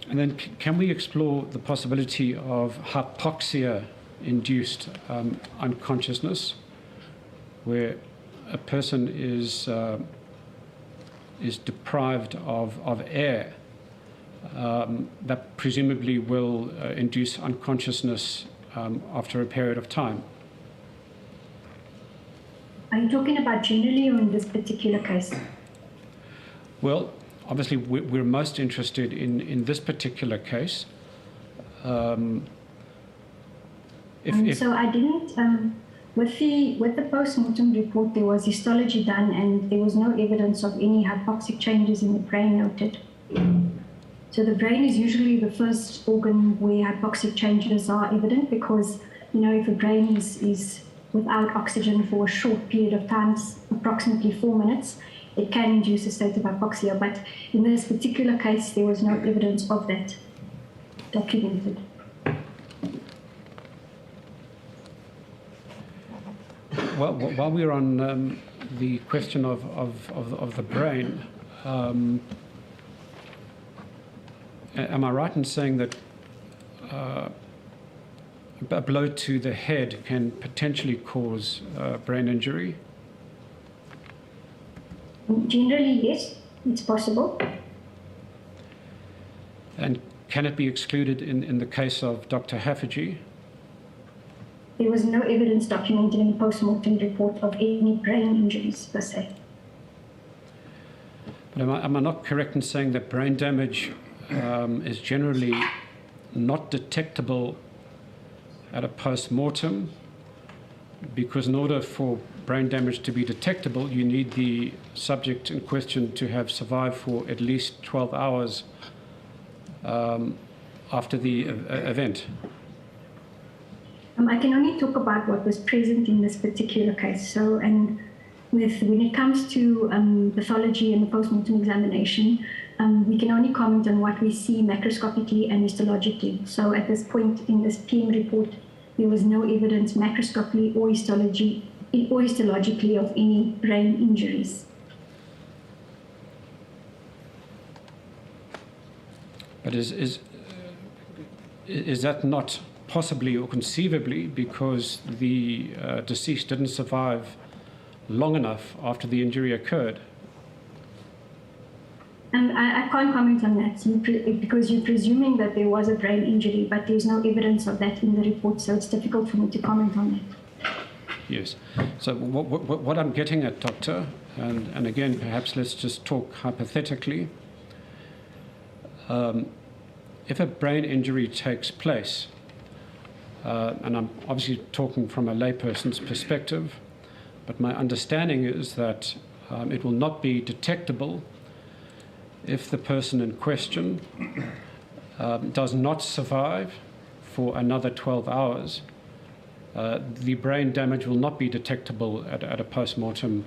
And then can we explore the possibility of hypoxia-induced unconsciousness, where a person is deprived of air, that presumably will induce unconsciousness after a period of time? Are you talking about generally or in this particular case? Well, obviously, we're most interested in this particular case. So I didn't, with the post-mortem report, there was histology done and there was no evidence of any hypoxic changes in the brain noted. So the brain is usually the first organ where hypoxic changes are evident because, you know, if a brain is without oxygen for a short period of time, approximately 4 minutes, it can induce a state of hypoxia. But in this particular case, there was no evidence of that documented. Well, while we're on the question of the brain, am I right in saying that a blow to the head can potentially cause brain injury? Generally, yes, it's possible. And can it be excluded in the case of Dr. Haffejee? There was no evidence documented in the post-mortem report of any brain injuries per se. But am I not correct in saying that brain damage is generally not detectable at a post-mortem? Because in order for brain damage to be detectable, you need the subject in question to have survived for at least 12 hours after the event. I can only talk about what was present in this particular case. So, and when it comes to pathology and the post-mortem examination, we can only comment on what we see macroscopically and histologically. So at this point in this PM report, there was no evidence macroscopically or histologically of any brain injuries. But is that not possibly or conceivably because the deceased didn't survive long enough after the injury occurred? I can't comment on that because you're presuming that there was a brain injury, but there's no evidence of that in the report, so it's difficult for me to comment on that. Yes. So what I'm getting at, Doctor, and again, perhaps let's just talk hypothetically. If a brain injury takes place, and I'm obviously talking from a layperson's perspective, but my understanding is that it will not be detectable if the person in question does not survive for another 12 hours. The brain damage will not be detectable at a post-mortem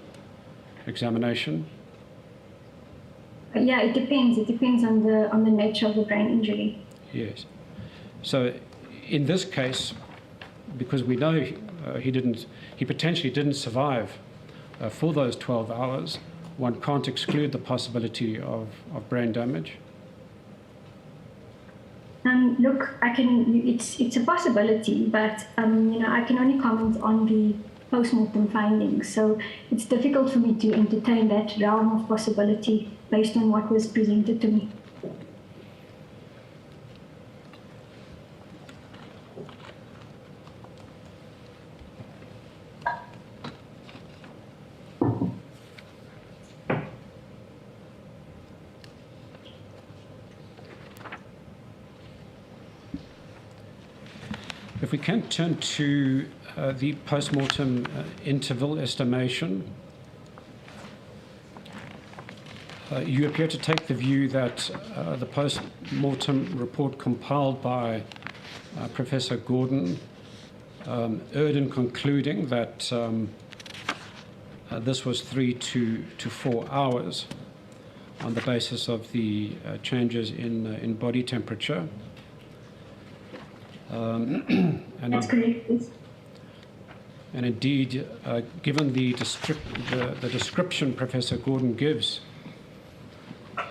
examination. Yeah, it depends. It depends on the nature of the brain injury. Yes. So in this case, because we know he potentially didn't survive for those 12 hours, one can't exclude the possibility of brain damage. Look, it's a possibility, but I can only comment on the post-mortem findings. So it's difficult for me to entertain that realm of possibility based on what was presented to me. If we can turn to the post-mortem interval estimation, you appear to take the view that the post-mortem report compiled by Professor Gordon erred in concluding that this was 3 to 4 hours on the basis of the changes in body temperature. And That's correct. And indeed, given the description Professor Gordon gives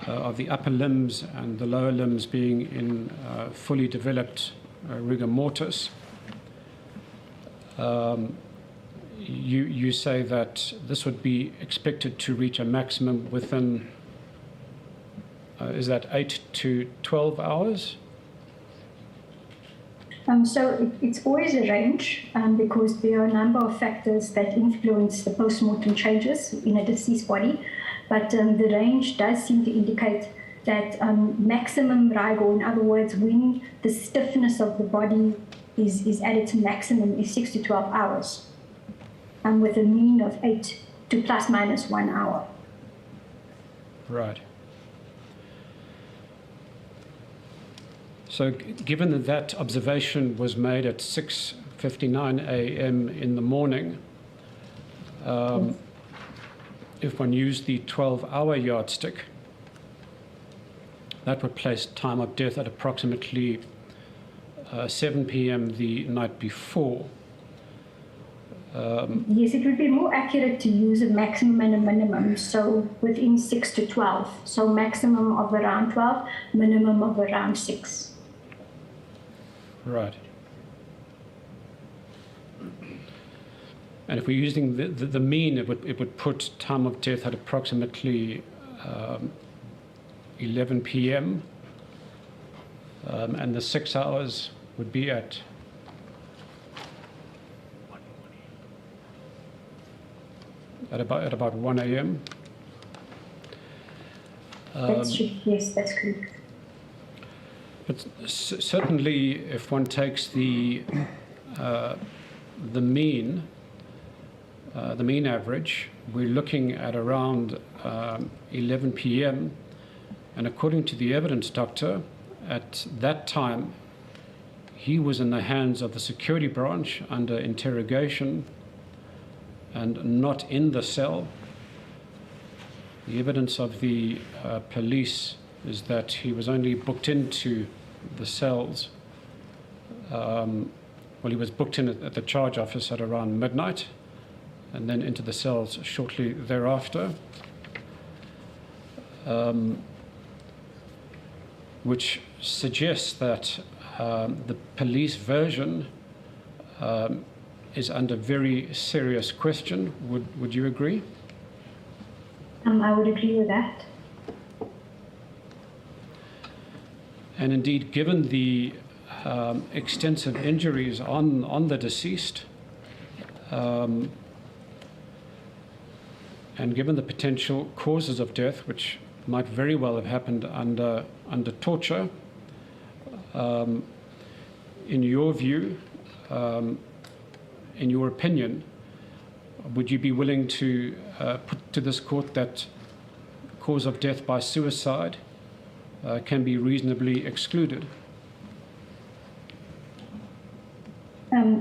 of the upper limbs and the lower limbs being in fully developed rigor mortis, you say that this would be expected to reach a maximum within, is that 8 to 12 hours? So it's always a range because there are a number of factors that influence the post-mortem changes in a deceased body. But the range does seem to indicate that maximum rigor, in other words, when the stiffness of the body is at its maximum, is 6 to 12 hours, with a mean of 8 to plus minus 1 hour. Right. So given that that observation was made at 6:59 a.m. in the morning, if one used the 12-hour yardstick, that would place time of death at approximately 7 p.m. the night before. Yes, it would be more accurate to use a maximum and a minimum, so within 6 to 12. So maximum of around 12, minimum of around 6. Right. And if we're using the mean, it would put time of death at approximately 11 p.m. And the 6 hours would be at about 1 a.m. Yes, that's correct. But certainly, if one takes the mean average, we're looking at around 11 p.m. And according to the evidence, Doctor, at that time, he was in the hands of the security branch under interrogation and not in the cell. The evidence of the police is that he was only booked into the cells. He was booked in at the charge office at around midnight and then into the cells shortly thereafter, which suggests that the police version is under very serious question. Would you agree? I would agree with that. And indeed, given the extensive injuries on the deceased, and given the potential causes of death, which might very well have happened under torture, in your view, in your opinion, would you be willing to put to this court that cause of death by suicide can be reasonably excluded?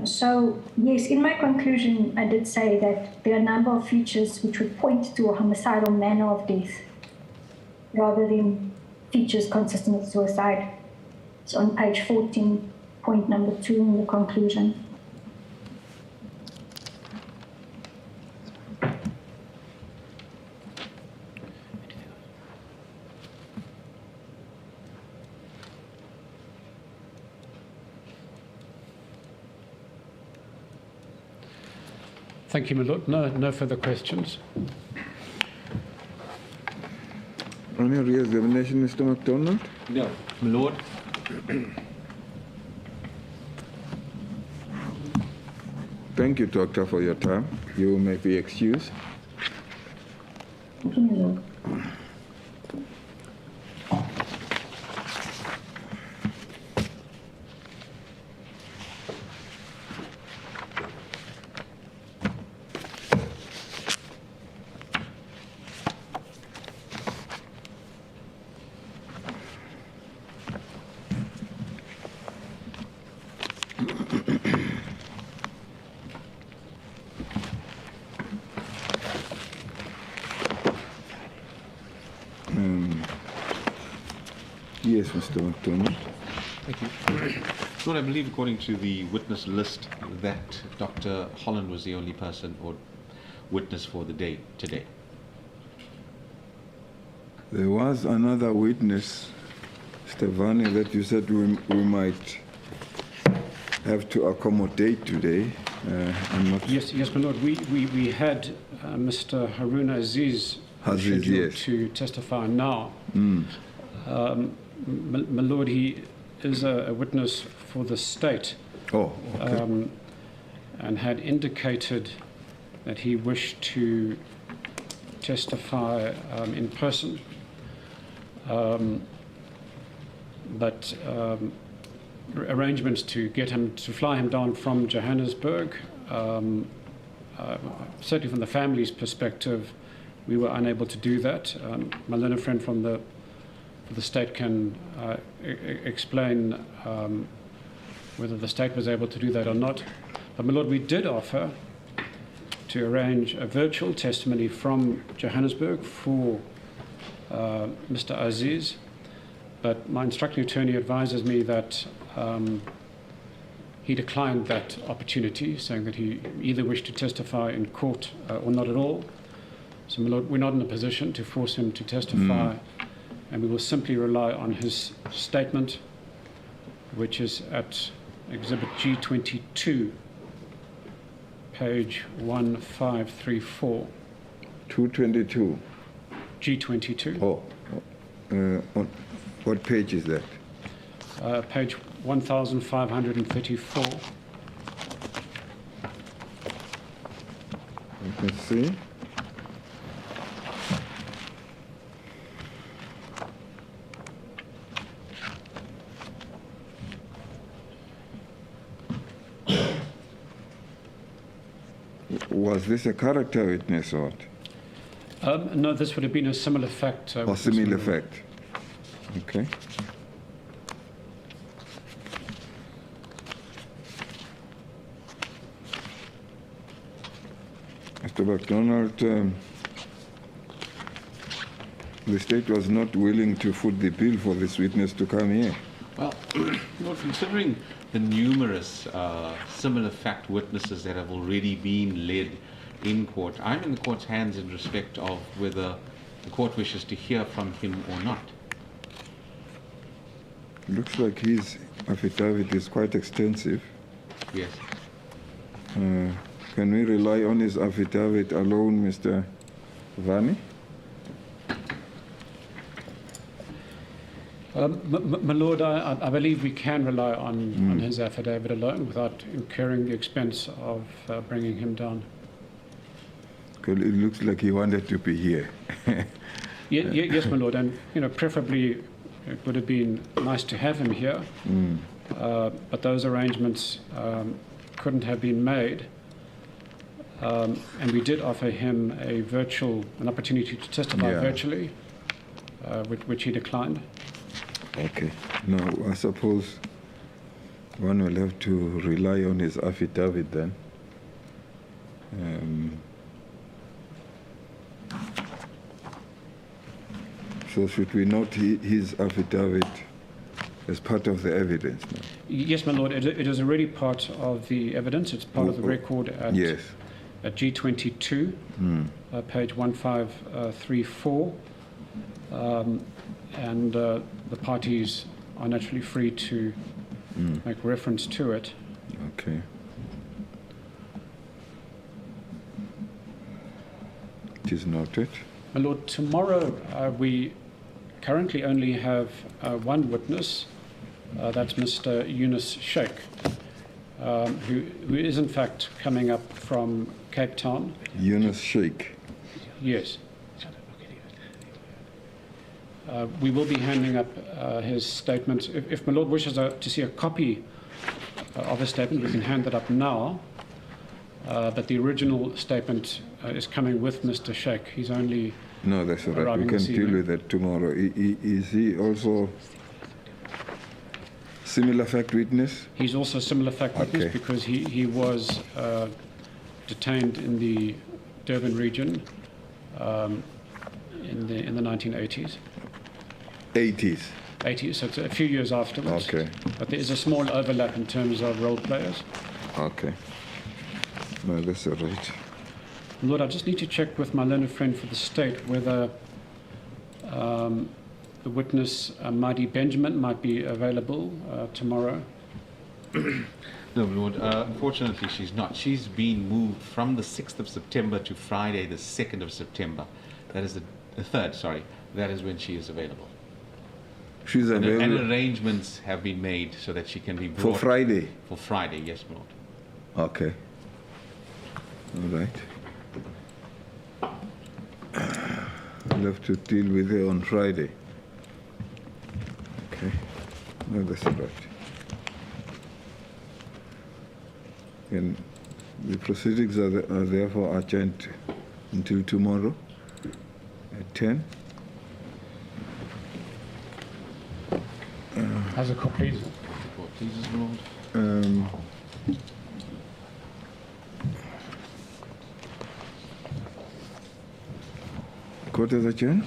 So, yes, in my conclusion, I did say that there are a number of features which would point to a homicidal manner of death rather than features consistent with suicide. It's on page 14, point number 2 in the conclusion. Thank you, my lord. No further questions. On your re-examination, Mr. MacDonald? No, my lord. Thank you, Doctor, for your time. You may be excused. Thank you, my lord. Yes, Mr. MacDonald. Thank you. Lord, I believe according to the witness list that Dr. Holland was the only person or witness for the day today. There was another witness, Stefani, that you said we might have to accommodate today. I'm not Yes, my lord. We had Mr. Harun Aziz scheduled yes. to testify now. My lord, he is a witness for the state. Oh, okay. And had indicated that he wished to testify in person. But arrangements to get him to fly him down from Johannesburg, certainly from the family's perspective, we were unable to do that. My learned friend from the state can explain whether the state was able to do that or not. But my lord, we did offer to arrange a virtual testimony from Johannesburg for Mr. Aziz, but my instructing attorney advises me that he declined that opportunity, saying that he either wished to testify in court or not at all. So, my lord, we're not in a position to force him to testify, and we will simply rely on his statement, which is at Exhibit G22, page 1534. 222. G22. Oh, on what page is that? Page 1534. Let's see. Was this a character witness or what? No, this would have been a similar fact. Or similar fact? Okay. Mr. MacDonald, the state was not willing to foot the bill for this witness to come here. Well, Lord, considering the numerous similar fact witnesses that have already been led in court, I'm in the court's hands in respect of whether the court wishes to hear from him or not. Looks like his affidavit is quite extensive. Yes. Can we rely on his affidavit alone, Mr. Vani? My Lord, I believe we can rely on his affidavit alone without incurring the expense of bringing him down. Well, it looks like he wanted to be here. Yes, my Lord, and preferably it would have been nice to have him here, but those arrangements couldn't have been made, and we did offer him an opportunity to testify virtually, which he declined. Okay. Now, I suppose one will have to rely on his affidavit then. So should we note his affidavit as part of the evidence now? Yes, my Lord, it is already part of the evidence. It's part of the record at G22, page 1534. And the parties are naturally free to make reference to it. Okay. It is noted. My Lord, tomorrow we currently only have one witness. That's Mr. Yunus Sheikh, who is in fact coming up from Cape Town. Yunus Sheikh. Yes. We will be handing up his statement. If my Lord wishes to see a copy of his statement, we can hand that up now. But the original statement is coming with Mr. Sheikh. He's only No, that's all right. We arriving can this deal evening. with that tomorrow. Is he also similar fact witness? He's also a similar fact witness Okay. because he was detained in the Durban region in the 1980s. 80s. 80s, so it's a few years afterwards. Okay. But there is a small overlap in terms of role players. Okay. No, that's all right. Lord, I just need to check with my learned friend for the state whether the witness, Mahdi Benjamin, might be available tomorrow. No, Lord, unfortunately she's not. She's been moved from the 6th of September to Friday, the 2nd of September. That is the 3rd, sorry. That is when she is available. She's And available arrangements have been made so that she can be brought... for Friday. For Friday, yes, my Lord. Okay. All right. We'll have to deal with her on Friday. Okay. No, that's all right. And the proceedings are therefore adjourned until tomorrow at 10. As a copy. Please, Lord. Court is adjourned.